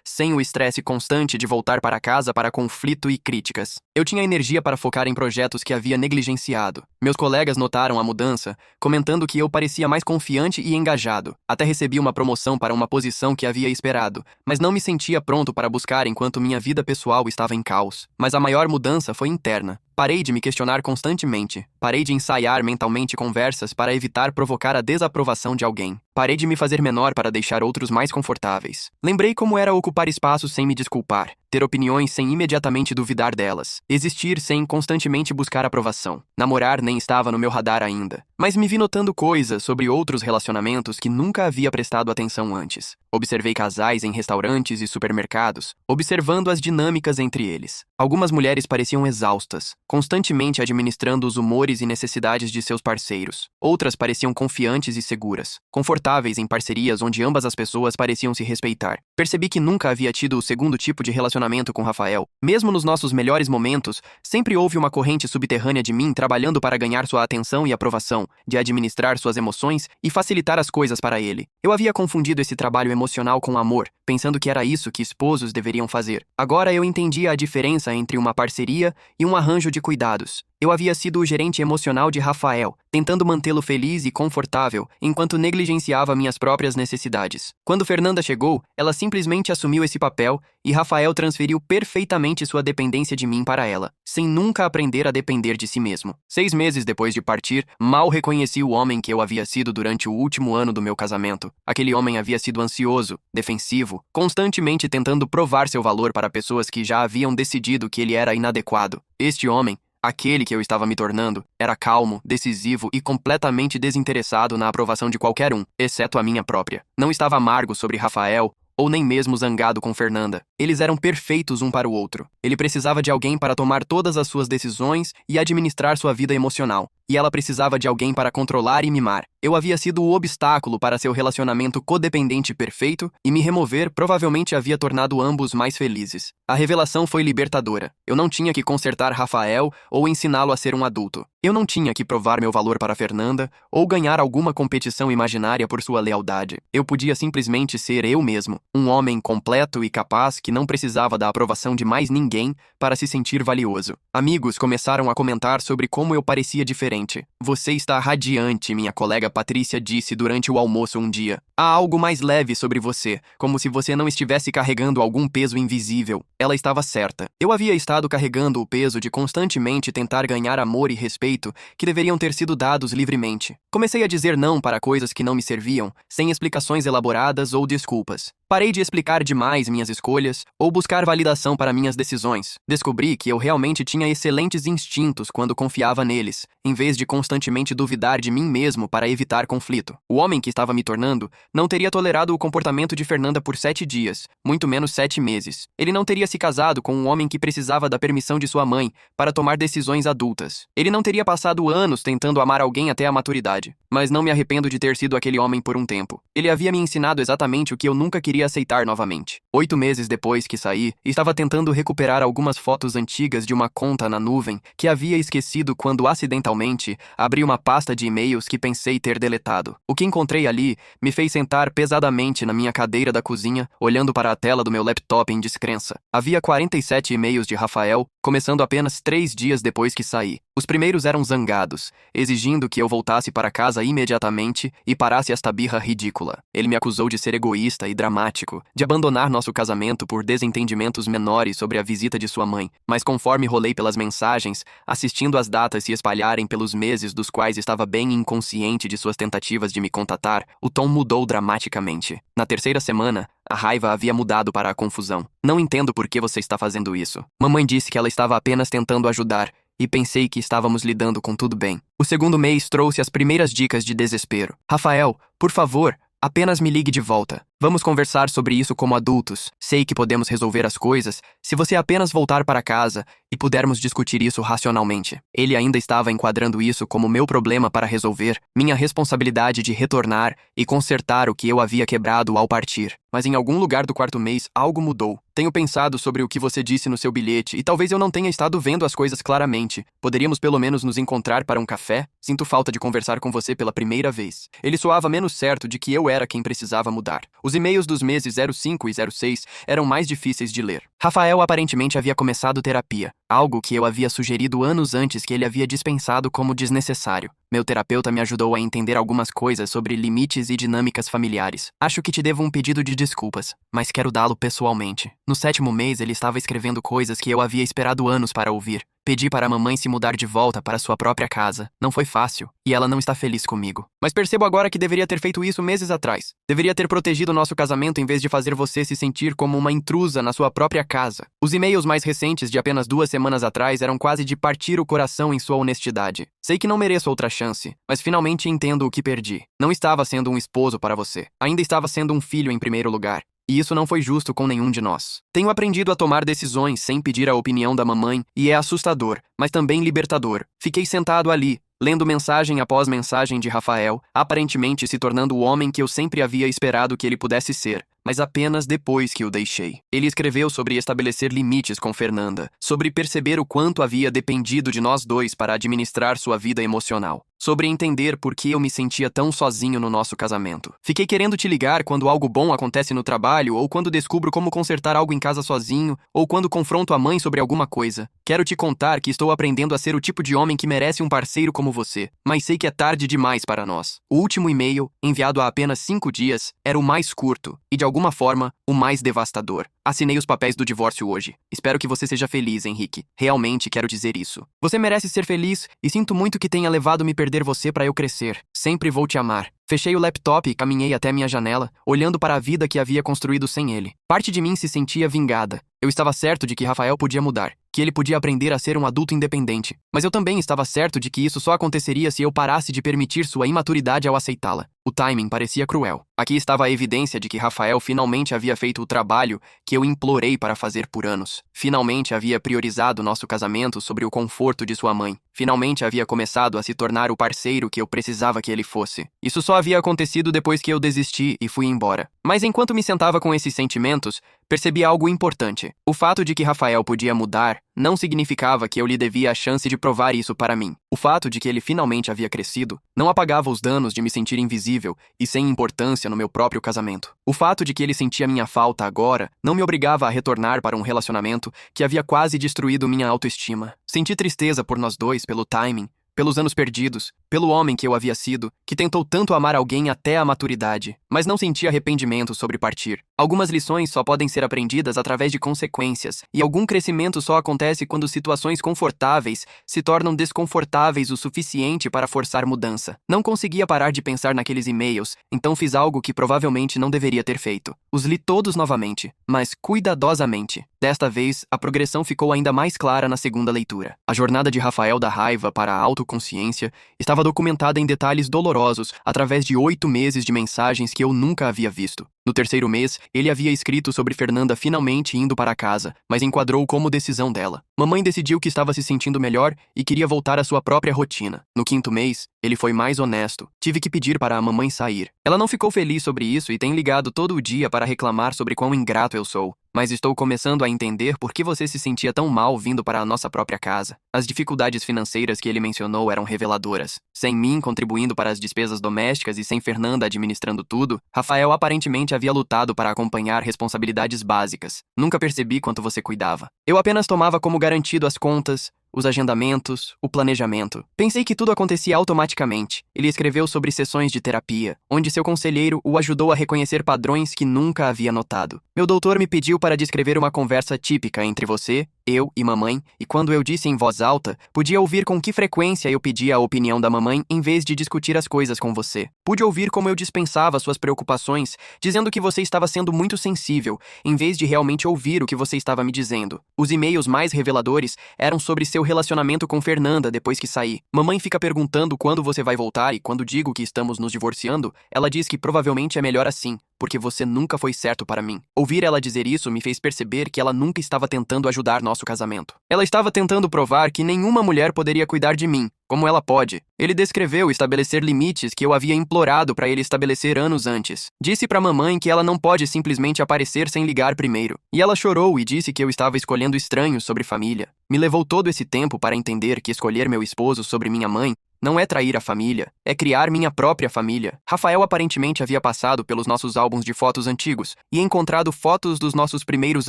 sem o estresse constante de voltar para casa para conflito e críticas. Eu tinha energia para focar em projetos que havia negligenciado. Meus colegas notaram a mudança, comentando que eu parecia mais confiante e engajado. Até recebi uma promoção para uma posição que havia esperado, mas não me sentia pronto para buscar enquanto minha vida pessoal estava em caos. Mas a maior mudança foi interna. Parei de me questionar constantemente. Parei de ensaiar mentalmente conversas para evitar provocar a desaprovação de alguém. Parei de me fazer menor para deixar outros mais confortáveis. Lembrei como era ocupar espaços sem me desculpar, ter opiniões sem imediatamente duvidar delas, existir sem constantemente buscar aprovação. Namorar nem estava no meu radar ainda, mas me vi notando coisas sobre outros relacionamentos que nunca havia prestado atenção antes. Observei casais em restaurantes e supermercados, observando as dinâmicas entre eles. Algumas mulheres pareciam exaustas, constantemente administrando os humores e necessidades de seus parceiros. Outras pareciam confiantes e seguras, confortáveis em parcerias onde ambas as pessoas pareciam se respeitar. Percebi que nunca havia tido o segundo tipo de relacionamento com Rafael. Mesmo nos nossos melhores momentos, sempre houve uma corrente subterrânea de mim trabalhando para ganhar sua atenção e aprovação, de administrar suas emoções e facilitar as coisas para ele. Eu havia confundido esse trabalho emocional com amor, pensando que era isso que esposos deveriam fazer. Agora eu entendia a diferença entre uma parceria e um arranjo de cuidados. Eu havia sido o gerente emocional de Rafael, tentando mantê-lo feliz e confortável, enquanto negligenciava minhas próprias necessidades. Quando Fernanda chegou, ela simplesmente assumiu esse papel e Rafael transferiu perfeitamente sua dependência de mim para ela, sem nunca aprender a depender de si mesmo. 6 meses depois de partir, mal reconheci o homem que eu havia sido durante o último ano do meu casamento. Aquele homem havia sido ansioso, defensivo, constantemente tentando provar seu valor para pessoas que já haviam decidido que ele era inadequado. Este homem, aquele que eu estava me tornando, era calmo, decisivo e completamente desinteressado na aprovação de qualquer um, exceto a minha própria. Não estava amargo sobre Rafael, ou nem mesmo zangado com Fernanda. Eles eram perfeitos um para o outro. Ele precisava de alguém para tomar todas as suas decisões e administrar sua vida emocional. E ela precisava de alguém para controlar e mimar. Eu havia sido o obstáculo para seu relacionamento codependente perfeito e me remover provavelmente havia tornado ambos mais felizes. A revelação foi libertadora. Eu não tinha que consertar Rafael ou ensiná-lo a ser um adulto. Eu não tinha que provar meu valor para Fernanda ou ganhar alguma competição imaginária por sua lealdade. Eu podia simplesmente ser eu mesmo, um homem completo e capaz que não precisava da aprovação de mais ninguém para se sentir valioso. Amigos começaram a comentar sobre como eu parecia diferente. Você está radiante, minha colega Patrícia disse durante o almoço um dia. Há algo mais leve sobre você, como se você não estivesse carregando algum peso invisível. Ela estava certa. Eu havia estado carregando o peso de constantemente tentar ganhar amor e respeito que deveriam ter sido dados livremente. Comecei a dizer não para coisas que não me serviam, sem explicações elaboradas ou desculpas. Parei de explicar demais minhas escolhas ou buscar validação para minhas decisões. Descobri que eu realmente tinha excelentes instintos quando confiava neles, em vez de constantemente duvidar de mim mesmo para evitar conflito. O homem que estava me tornando não teria tolerado o comportamento de Fernanda por 7 dias, muito menos 7 meses. Ele não teria se casado com um homem que precisava da permissão de sua mãe para tomar decisões adultas. Ele não teria passado anos tentando amar alguém até a maturidade. Mas não me arrependo de ter sido aquele homem por um tempo. Ele havia me ensinado exatamente o que eu nunca queria aceitar novamente. 8 meses depois que saí, estava tentando recuperar algumas fotos antigas de uma conta na nuvem que havia esquecido quando acidentalmente abri uma pasta de e-mails que pensei ter deletado. O que encontrei ali me fez sentar pesadamente na minha cadeira da cozinha, olhando para a tela do meu laptop em descrença. Havia 47 e-mails de Rafael, começando apenas 3 dias depois que saí. Os primeiros eram zangados, exigindo que eu voltasse para casa imediatamente e parasse esta birra ridícula. Ele me acusou de ser egoísta e dramático, de abandonar nosso casamento por desentendimentos menores sobre a visita de sua mãe, mas conforme rolei pelas mensagens, assistindo as datas se espalharem pelos meses dos quais estava bem inconsciente de suas tentativas de me contatar, o tom mudou dramaticamente. Na 3ª semana, a raiva havia mudado para a confusão. Não entendo por que você está fazendo isso. Mamãe disse que ela estava apenas tentando ajudar, e pensei que estávamos lidando com tudo bem. O 2º mês trouxe as primeiras dicas de desespero. Rafael, por favor, apenas me ligue de volta. Vamos conversar sobre isso como adultos. Sei que podemos resolver as coisas se você apenas voltar para casa e pudermos discutir isso racionalmente. Ele ainda estava enquadrando isso como meu problema para resolver, minha responsabilidade de retornar e consertar o que eu havia quebrado ao partir. Mas em algum lugar do quarto mês, algo mudou. Tenho pensado sobre o que você disse no seu bilhete e talvez eu não tenha estado vendo as coisas claramente. Poderíamos pelo menos nos encontrar para um café? Sinto falta de conversar com você pela primeira vez. Ele soava menos certo de que eu era quem precisava mudar. Os e-mails dos meses 05 e 06 eram mais difíceis de ler. Rafael aparentemente havia começado terapia, algo que eu havia sugerido anos antes que ele havia dispensado como desnecessário. Meu terapeuta me ajudou a entender algumas coisas sobre limites e dinâmicas familiares. Acho que te devo um pedido de desculpas, mas quero dá-lo pessoalmente. No 7º mês, ele estava escrevendo coisas que eu havia esperado anos para ouvir. Pedi para a mamãe se mudar de volta para sua própria casa. Não foi fácil, e ela não está feliz comigo. Mas percebo agora que deveria ter feito isso meses atrás. Deveria ter protegido nosso casamento em vez de fazer você se sentir como uma intrusa na sua própria casa. Os e-mails mais recentes de apenas 2 semanas atrás eram quase de partir o coração em sua honestidade. Sei que não mereço outra chance, mas finalmente entendo o que perdi. Não estava sendo um esposo para você. Ainda estava sendo um filho em primeiro lugar. E isso não foi justo com nenhum de nós. Tenho aprendido a tomar decisões sem pedir a opinião da mamãe, e é assustador, mas também libertador. Fiquei sentado ali, lendo mensagem após mensagem de Rafael, aparentemente se tornando o homem que eu sempre havia esperado que ele pudesse ser, mas apenas depois que o deixei. Ele escreveu sobre estabelecer limites com Fernanda, sobre perceber o quanto havia dependido de nós dois para administrar sua vida emocional, sobre entender por que eu me sentia tão sozinho no nosso casamento. Fiquei querendo te ligar quando algo bom acontece no trabalho, ou quando descubro como consertar algo em casa sozinho, ou quando confronto a mãe sobre alguma coisa. Quero te contar que estou aprendendo a ser o tipo de homem que merece um parceiro como você, mas sei que é tarde demais para nós. O último e-mail, enviado há apenas 5 dias, era o mais curto, e de alguma forma, o mais devastador. Assinei os papéis do divórcio hoje. Espero que você seja feliz, Henrique. Realmente quero dizer isso. Você merece ser feliz e sinto muito que tenha levado me perder você para eu crescer. Sempre vou te amar. Fechei o laptop e caminhei até minha janela, olhando para a vida que havia construído sem ele. Parte de mim se sentia vingada. Eu estava certo de que Rafael podia mudar, que ele podia aprender a ser um adulto independente. Mas eu também estava certo de que isso só aconteceria se eu parasse de permitir sua imaturidade ao aceitá-la. O timing parecia cruel. Aqui estava a evidência de que Rafael finalmente havia feito o trabalho que eu implorei para fazer por anos. Finalmente havia priorizado nosso casamento sobre o conforto de sua mãe. Finalmente havia começado a se tornar o parceiro que eu precisava que ele fosse. Isso só havia acontecido depois que eu desisti e fui embora. Mas enquanto me sentava com esses sentimentos, percebi algo importante. O fato de que Rafael podia mudar não significava que eu lhe devia a chance de provar isso para mim. O fato de que ele finalmente havia crescido não apagava os danos de me sentir invisível e sem importância no meu próprio casamento. O fato de que ele sentia minha falta agora não me obrigava a retornar para um relacionamento que havia quase destruído minha autoestima. Senti tristeza por nós dois, pelo timing, pelos anos perdidos, pelo homem que eu havia sido, que tentou tanto amar alguém até a maturidade, mas não senti arrependimento sobre partir. Algumas lições só podem ser aprendidas através de consequências, e algum crescimento só acontece quando situações confortáveis se tornam desconfortáveis o suficiente para forçar mudança. Não conseguia parar de pensar naqueles e-mails, então fiz algo que provavelmente não deveria ter feito. Os li todos novamente, mas cuidadosamente. Desta vez, a progressão ficou ainda mais clara na segunda leitura. A jornada de Rafael da raiva para a autoconsciência estava documentada em detalhes dolorosos através de 8 meses de mensagens que eu nunca havia visto. No 3º mês, ele havia escrito sobre Fernanda finalmente indo para casa, mas enquadrou como decisão dela. Mamãe decidiu que estava se sentindo melhor e queria voltar à sua própria rotina. No 5º mês, ele foi mais honesto. Tive que pedir para a mamãe sair. Ela não ficou feliz sobre isso e tem ligado todo o dia para reclamar sobre quão ingrato eu sou. Mas estou começando a entender por que você se sentia tão mal vindo para a nossa própria casa. As dificuldades financeiras que ele mencionou eram reveladoras. Sem mim contribuindo para as despesas domésticas e sem Fernanda administrando tudo, Rafael aparentemente havia lutado para acompanhar responsabilidades básicas. Nunca percebi quanto você cuidava. Eu apenas tomava como garantido as contas, os agendamentos, o planejamento. Pensei que tudo acontecia automaticamente. Ele escreveu sobre sessões de terapia, onde seu conselheiro o ajudou a reconhecer padrões que nunca havia notado. Meu doutor me pediu para descrever uma conversa típica entre você, eu e mamãe, e quando eu disse em voz alta, podia ouvir com que frequência eu pedia a opinião da mamãe em vez de discutir as coisas com você. Pude ouvir como eu dispensava suas preocupações, dizendo que você estava sendo muito sensível, em vez de realmente ouvir o que você estava me dizendo. Os e-mails mais reveladores eram sobre seu relacionamento com Fernanda depois que saí. Mamãe fica perguntando quando você vai voltar e quando digo que estamos nos divorciando, ela diz que provavelmente é melhor assim, porque você nunca foi certo para mim. Ouvir ela dizer isso me fez perceber que ela nunca estava tentando ajudar nosso casamento. Ela estava tentando provar que nenhuma mulher poderia cuidar de mim, como ela pode. Ele descreveu estabelecer limites que eu havia implorado para ele estabelecer anos antes. Disse para mamãe que ela não pode simplesmente aparecer sem ligar primeiro. E ela chorou e disse que eu estava escolhendo estranhos sobre família. Me levou todo esse tempo para entender que escolher meu esposo sobre minha mãe não é trair a família, é criar minha própria família. Rafael aparentemente havia passado pelos nossos álbuns de fotos antigos e encontrado fotos dos nossos primeiros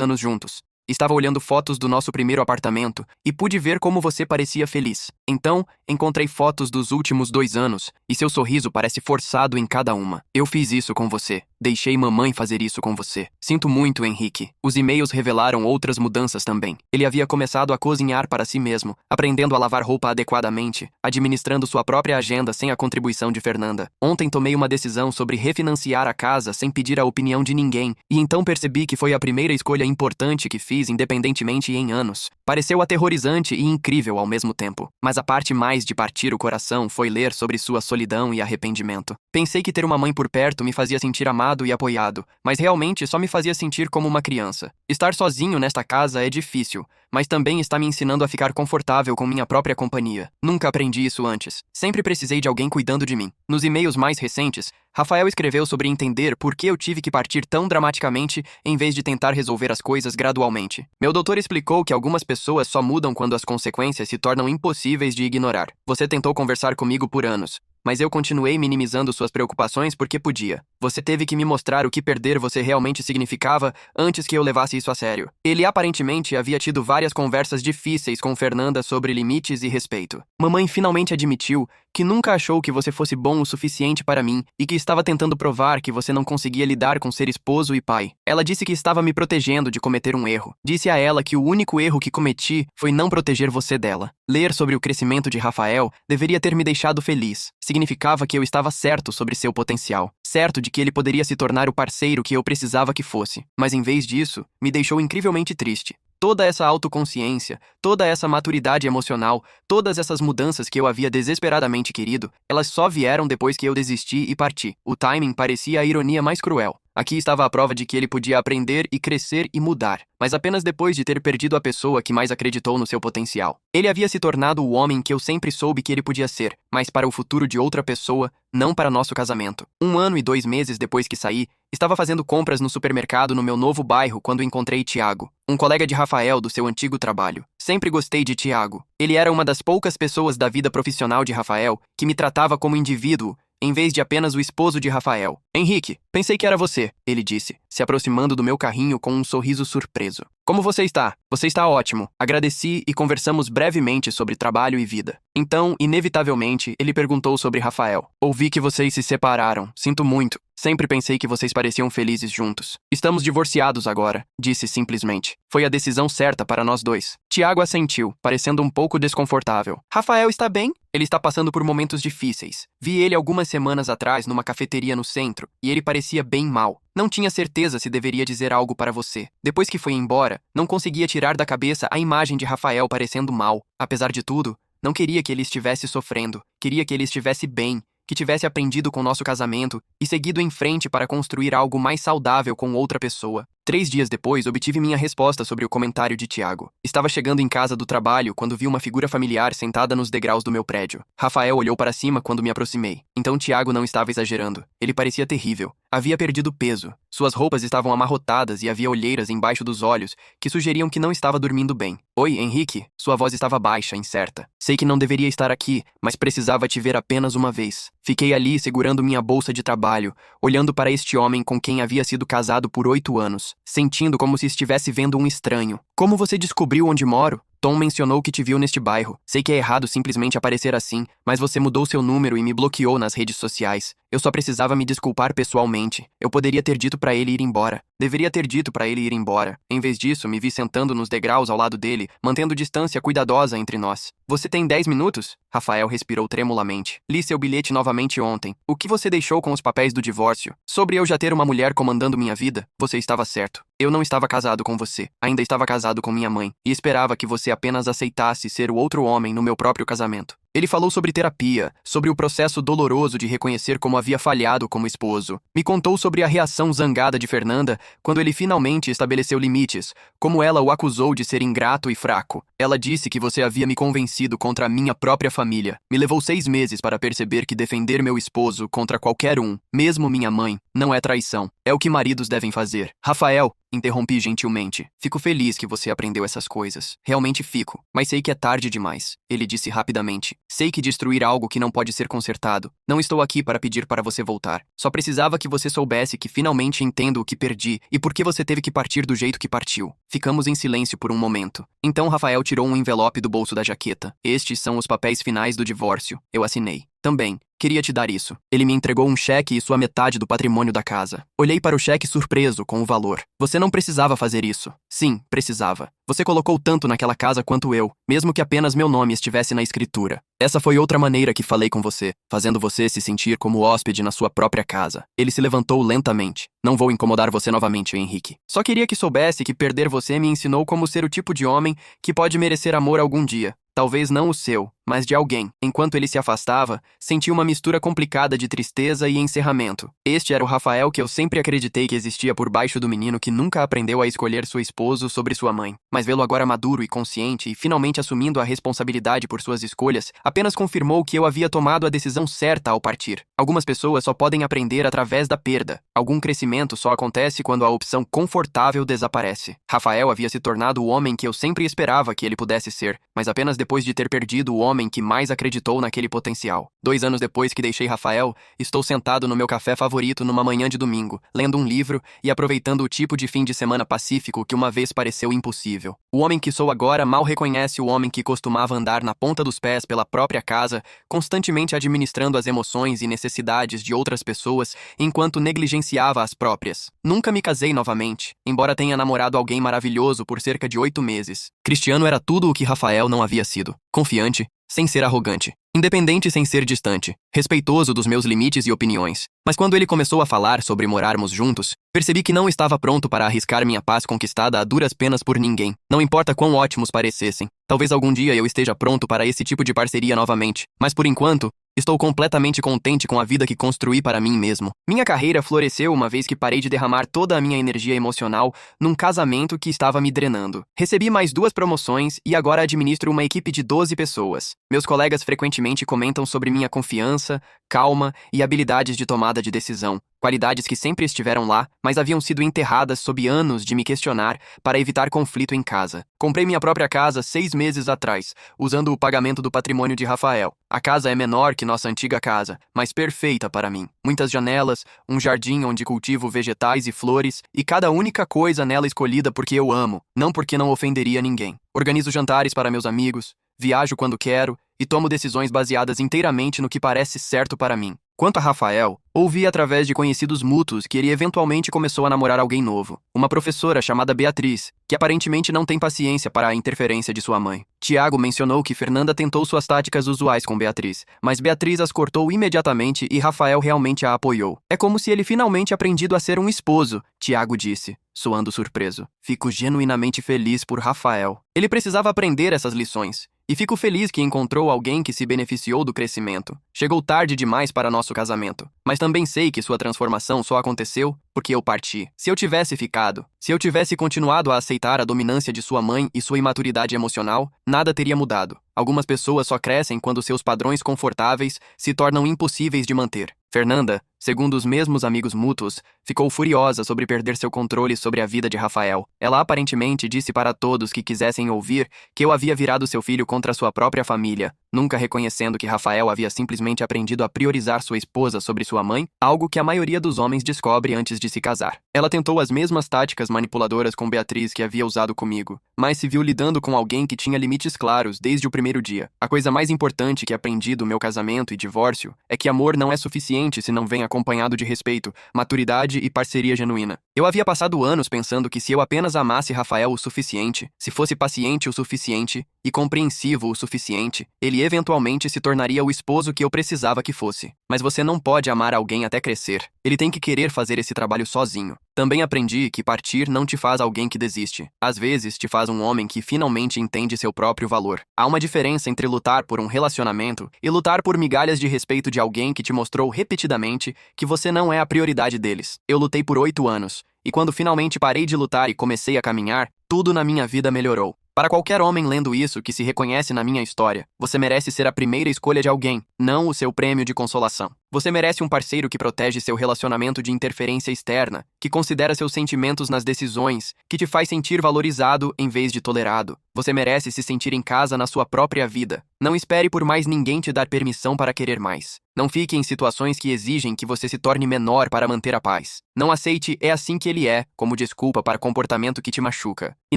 anos juntos. Estava olhando fotos do nosso primeiro apartamento e pude ver como você parecia feliz. Então, encontrei fotos dos últimos 2 anos e seu sorriso parece forçado em cada uma. Eu fiz isso com você. Deixei mamãe fazer isso com você. Sinto muito, Henrique. Os e-mails revelaram outras mudanças também. Ele havia começado a cozinhar para si mesmo, aprendendo a lavar roupa adequadamente, administrando sua própria agenda sem a contribuição de Fernanda. Ontem tomei uma decisão sobre refinanciar a casa sem pedir a opinião de ninguém, e então percebi que foi a primeira escolha importante que fiz independentemente em anos. Pareceu aterrorizante e incrível ao mesmo tempo, mas a parte mais de partir o coração foi ler sobre sua solidão e arrependimento. Pensei que ter uma mãe por perto me fazia sentir amado e apoiado, mas realmente só me fazia sentir como uma criança. Estar sozinho nesta casa é difícil, mas também está me ensinando a ficar confortável com minha própria companhia. Nunca aprendi isso antes. Sempre precisei de alguém cuidando de mim. Nos e-mails mais recentes, Rafael escreveu sobre entender por que eu tive que partir tão dramaticamente em vez de tentar resolver as coisas gradualmente. Meu doutor explicou que algumas pessoas só mudam quando as consequências se tornam impossíveis de ignorar. Você tentou conversar comigo por anos, mas eu continuei minimizando suas preocupações porque podia. Você teve que me mostrar o que perder você realmente significava antes que eu levasse isso a sério. Ele aparentemente havia tido várias conversas difíceis com Fernanda sobre limites e respeito. Mamãe finalmente admitiu que nunca achou que você fosse bom o suficiente para mim e que estava tentando provar que você não conseguia lidar com ser esposo e pai. Ela disse que estava me protegendo de cometer um erro. Disse a ela que o único erro que cometi foi não proteger você dela. Ler sobre o crescimento de Rafael deveria ter me deixado feliz. Significava que eu estava certo sobre seu potencial. Certo de que ele poderia se tornar o parceiro que eu precisava que fosse. Mas em vez disso, me deixou incrivelmente triste. Toda essa autoconsciência, toda essa maturidade emocional, todas essas mudanças que eu havia desesperadamente querido, elas só vieram depois que eu desisti e parti. O timing parecia a ironia mais cruel. Aqui estava a prova de que ele podia aprender e crescer e mudar, mas apenas depois de ter perdido a pessoa que mais acreditou no seu potencial. Ele havia se tornado o homem que eu sempre soube que ele podia ser, mas para o futuro de outra pessoa, não para nosso casamento. 1 ano e 2 meses depois que saí, estava fazendo compras no supermercado no meu novo bairro quando encontrei Tiago, um colega de Rafael do seu antigo trabalho. Sempre gostei de Tiago. Ele era uma das poucas pessoas da vida profissional de Rafael que me tratava como indivíduo, em vez de apenas o esposo de Rafael. Henrique, pensei que era você, ele disse, se aproximando do meu carrinho com um sorriso surpreso. Como você está? Você está ótimo. Agradeci e conversamos brevemente sobre trabalho e vida. Então, inevitavelmente, ele perguntou sobre Rafael. Ouvi que vocês se separaram. Sinto muito. Sempre pensei que vocês pareciam felizes juntos. Estamos divorciados agora, disse simplesmente. Foi a decisão certa para nós dois. Tiago assentiu, parecendo um pouco desconfortável. Rafael está bem? Ele está passando por momentos difíceis. Vi ele algumas semanas atrás numa cafeteria no centro, e ele parecia bem mal. Não tinha certeza se deveria dizer algo para você. Depois que foi embora, não conseguia tirar da cabeça a imagem de Rafael parecendo mal. Apesar de tudo, não queria que ele estivesse sofrendo. Queria que ele estivesse bem, que tivesse aprendido com nosso casamento e seguido em frente para construir algo mais saudável com outra pessoa. 3 dias depois, obtive minha resposta sobre o comentário de Tiago. Estava chegando em casa do trabalho quando vi uma figura familiar sentada nos degraus do meu prédio. Rafael olhou para cima quando me aproximei. Então Tiago não estava exagerando. Ele parecia terrível. Havia perdido peso. Suas roupas estavam amarrotadas e havia olheiras embaixo dos olhos que sugeriam que não estava dormindo bem. Oi, Henrique. Sua voz estava baixa, incerta. Sei que não deveria estar aqui, mas precisava te ver apenas uma vez. Fiquei ali segurando minha bolsa de trabalho, olhando para este homem com quem havia sido casado por 8 anos. Sentindo como se estivesse vendo um estranho. Como você descobriu onde moro? Tom mencionou que te viu neste bairro. Sei que é errado simplesmente aparecer assim, mas você mudou seu número e me bloqueou nas redes sociais. Eu só precisava me desculpar pessoalmente. Eu poderia ter dito para ele ir embora. Deveria ter dito para ele ir embora. Em vez disso, me vi sentando nos degraus ao lado dele, mantendo distância cuidadosa entre nós. Você tem 10 minutos? Rafael respirou tremulamente. Li seu bilhete novamente ontem. O que você deixou com os papéis do divórcio? Sobre eu já ter uma mulher comandando minha vida? Você estava certo. Eu não estava casado com você. Ainda estava casado com minha mãe. E esperava que você apenas aceitasse ser o outro homem no meu próprio casamento. Ele falou sobre terapia, sobre o processo doloroso de reconhecer como havia falhado como esposo. Me contou sobre a reação zangada de Fernanda quando ele finalmente estabeleceu limites, como ela o acusou de ser ingrato e fraco. Ela disse que você havia me convencido contra a minha própria família. Me levou 6 meses para perceber que defender meu esposo contra qualquer um, mesmo minha mãe, não é traição. É o que maridos devem fazer. Rafael, interrompi gentilmente. Fico feliz que você aprendeu essas coisas. Realmente fico. Mas sei que é tarde demais. Ele disse rapidamente. Sei que destruir algo que não pode ser consertado. Não estou aqui para pedir para você voltar. Só precisava que você soubesse que finalmente entendo o que perdi e por que você teve que partir do jeito que partiu. Ficamos em silêncio por um momento. Então Rafael tirou um envelope do bolso da jaqueta. Estes são os papéis finais do divórcio. Eu assinei. Também. Queria te dar isso. Ele me entregou um cheque e sua metade do patrimônio da casa. Olhei para o cheque surpreso com o valor. Você não precisava fazer isso. Sim, precisava. Você colocou tanto naquela casa quanto eu, mesmo que apenas meu nome estivesse na escritura. Essa foi outra maneira que falei com você, fazendo você se sentir como hóspede na sua própria casa. Ele se levantou lentamente. Não vou incomodar você novamente, Henrique. Só queria que soubesse que perder você me ensinou como ser o tipo de homem que pode merecer amor algum dia. Talvez não o seu, mas de alguém. Enquanto ele se afastava, senti uma mistura complicada de tristeza e encerramento. Este era o Rafael que eu sempre acreditei que existia por baixo do menino que nunca aprendeu a escolher seu esposo sobre sua mãe. Mas vê-lo agora maduro e consciente e finalmente assumindo a responsabilidade por suas escolhas, apenas confirmou que eu havia tomado a decisão certa ao partir. Algumas pessoas só podem aprender através da perda. Algum crescimento só acontece quando a opção confortável desaparece. Rafael havia se tornado o homem que eu sempre esperava que ele pudesse ser, mas apenas depois de ter perdido o homem que mais acreditou naquele potencial. 2 anos depois que deixei Rafael, estou sentado no meu café favorito numa manhã de domingo, lendo um livro e aproveitando o tipo de fim de semana pacífico que uma vez pareceu impossível. O homem que sou agora mal reconhece o homem que costumava andar na ponta dos pés pela própria casa, constantemente administrando as emoções e necessidades de outras pessoas enquanto negligenciava as próprias. Nunca me casei novamente, embora tenha namorado alguém maravilhoso por cerca de 8 meses. Cristiano era tudo o que Rafael não havia sido. Confiante, sem ser arrogante. Independente sem ser distante. Respeitoso dos meus limites e opiniões. Mas quando ele começou a falar sobre morarmos juntos, percebi que não estava pronto para arriscar minha paz conquistada a duras penas por ninguém. Não importa quão ótimos parecessem. Talvez algum dia eu esteja pronto para esse tipo de parceria novamente. Mas por enquanto, estou completamente contente com a vida que construí para mim mesmo. Minha carreira floresceu uma vez que parei de derramar toda a minha energia emocional num casamento que estava me drenando. Recebi mais 2 promoções e agora administro uma equipe de 12 pessoas. Meus colegas frequentemente comentam sobre minha confiança, calma e habilidades de tomada de decisão. Qualidades que sempre estiveram lá, mas haviam sido enterradas sob anos de me questionar para evitar conflito em casa. Comprei minha própria casa 6 meses atrás, usando o pagamento do patrimônio de Rafael. A casa é menor que nossa antiga casa, mas perfeita para mim. Muitas janelas, um jardim onde cultivo vegetais e flores, e cada única coisa nela escolhida porque eu amo, não porque não ofenderia ninguém. Organizo jantares para meus amigos, viajo quando quero e tomo decisões baseadas inteiramente no que parece certo para mim. Quanto a Rafael, ouvi através de conhecidos mútuos que ele eventualmente começou a namorar alguém novo. Uma professora chamada Beatriz, que aparentemente não tem paciência para a interferência de sua mãe. Tiago mencionou que Fernanda tentou suas táticas usuais com Beatriz, mas Beatriz as cortou imediatamente e Rafael realmente a apoiou. É como se ele finalmente aprendido a ser um esposo, Tiago disse, soando surpreso. Fico genuinamente feliz por Rafael. Ele precisava aprender essas lições. E fico feliz que encontrou alguém que se beneficiou do crescimento. Chegou tarde demais para nosso casamento, mas também sei que sua transformação só aconteceu porque eu parti. Se eu tivesse ficado, se eu tivesse continuado a aceitar a dominância de sua mãe e sua imaturidade emocional, nada teria mudado. Algumas pessoas só crescem quando seus padrões confortáveis se tornam impossíveis de manter. Fernanda, segundo os mesmos amigos mútuos, ficou furiosa sobre perder seu controle sobre a vida de Rafael. Ela aparentemente disse para todos que quisessem ouvir que eu havia virado seu filho contra sua própria família, nunca reconhecendo que Rafael havia simplesmente aprendido a priorizar sua esposa sobre sua mãe, algo que a maioria dos homens descobre antes de se casar. Ela tentou as mesmas táticas manipuladoras com Beatriz que havia usado comigo, mas se viu lidando com alguém que tinha limites claros desde o primeiro dia. A coisa mais importante que aprendi do meu casamento e divórcio é que amor não é suficiente se não vem acompanhado de respeito, maturidade e parceria genuína. Eu havia passado anos pensando que se eu apenas amasse Rafael o suficiente, se fosse paciente o suficiente e compreensivo o suficiente, ele eventualmente se tornaria o esposo que eu precisava que fosse. Mas você não pode amar alguém até crescer. Ele tem que querer fazer esse trabalho sozinho. Também aprendi que partir não te faz alguém que desiste. Às vezes, te faz um homem que finalmente entende seu próprio valor. Há uma diferença entre lutar por um relacionamento e lutar por migalhas de respeito de alguém que te mostrou repetidamente que você não é a prioridade deles. Eu lutei por 8 anos, e quando finalmente parei de lutar e comecei a caminhar, tudo na minha vida melhorou. Para qualquer homem lendo isso que se reconhece na minha história, você merece ser a primeira escolha de alguém, não o seu prêmio de consolação. Você merece um parceiro que protege seu relacionamento de interferência externa, que considera seus sentimentos nas decisões, que te faz sentir valorizado em vez de tolerado. Você merece se sentir em casa na sua própria vida. Não espere por mais ninguém te dar permissão para querer mais. Não fique em situações que exigem que você se torne menor para manter a paz. Não aceite "é assim que ele é" como desculpa para comportamento que te machuca. E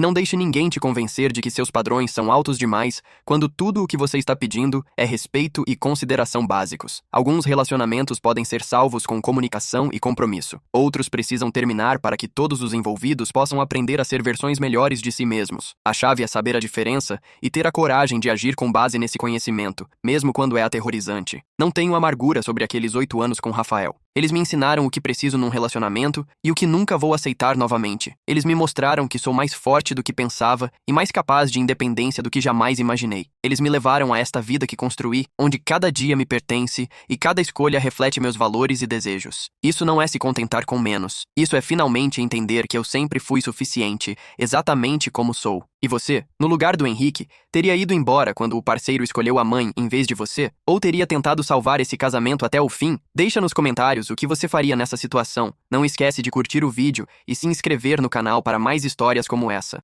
não deixe ninguém te convencer de que seus padrões são altos demais, quando tudo o que você está pedindo é respeito e consideração básicos. Alguns relacionamentos podem ser salvos com comunicação e compromisso. Outros precisam terminar para que todos os envolvidos possam aprender a ser versões melhores de si mesmos. A chave é saber a diferença e ter a coragem de agir com base nesse conhecimento, mesmo quando é aterrorizante. Não tenho amargura sobre aqueles 8 anos com Rafael. Eles me ensinaram o que preciso num relacionamento e o que nunca vou aceitar novamente. Eles me mostraram que sou mais forte do que pensava e mais capaz de independência do que jamais imaginei. Eles me levaram a esta vida que construí, onde cada dia me pertence e cada escolha reflete meus valores e desejos. Isso não é se contentar com menos. Isso é finalmente entender que eu sempre fui suficiente, exatamente como sou. E você, no lugar do Henrique, teria ido embora quando o parceiro escolheu a mãe em vez de você? Ou teria tentado salvar esse casamento até o fim? Deixa nos comentários o que você faria nessa situação. Não esquece de curtir o vídeo e se inscrever no canal para mais histórias como essa.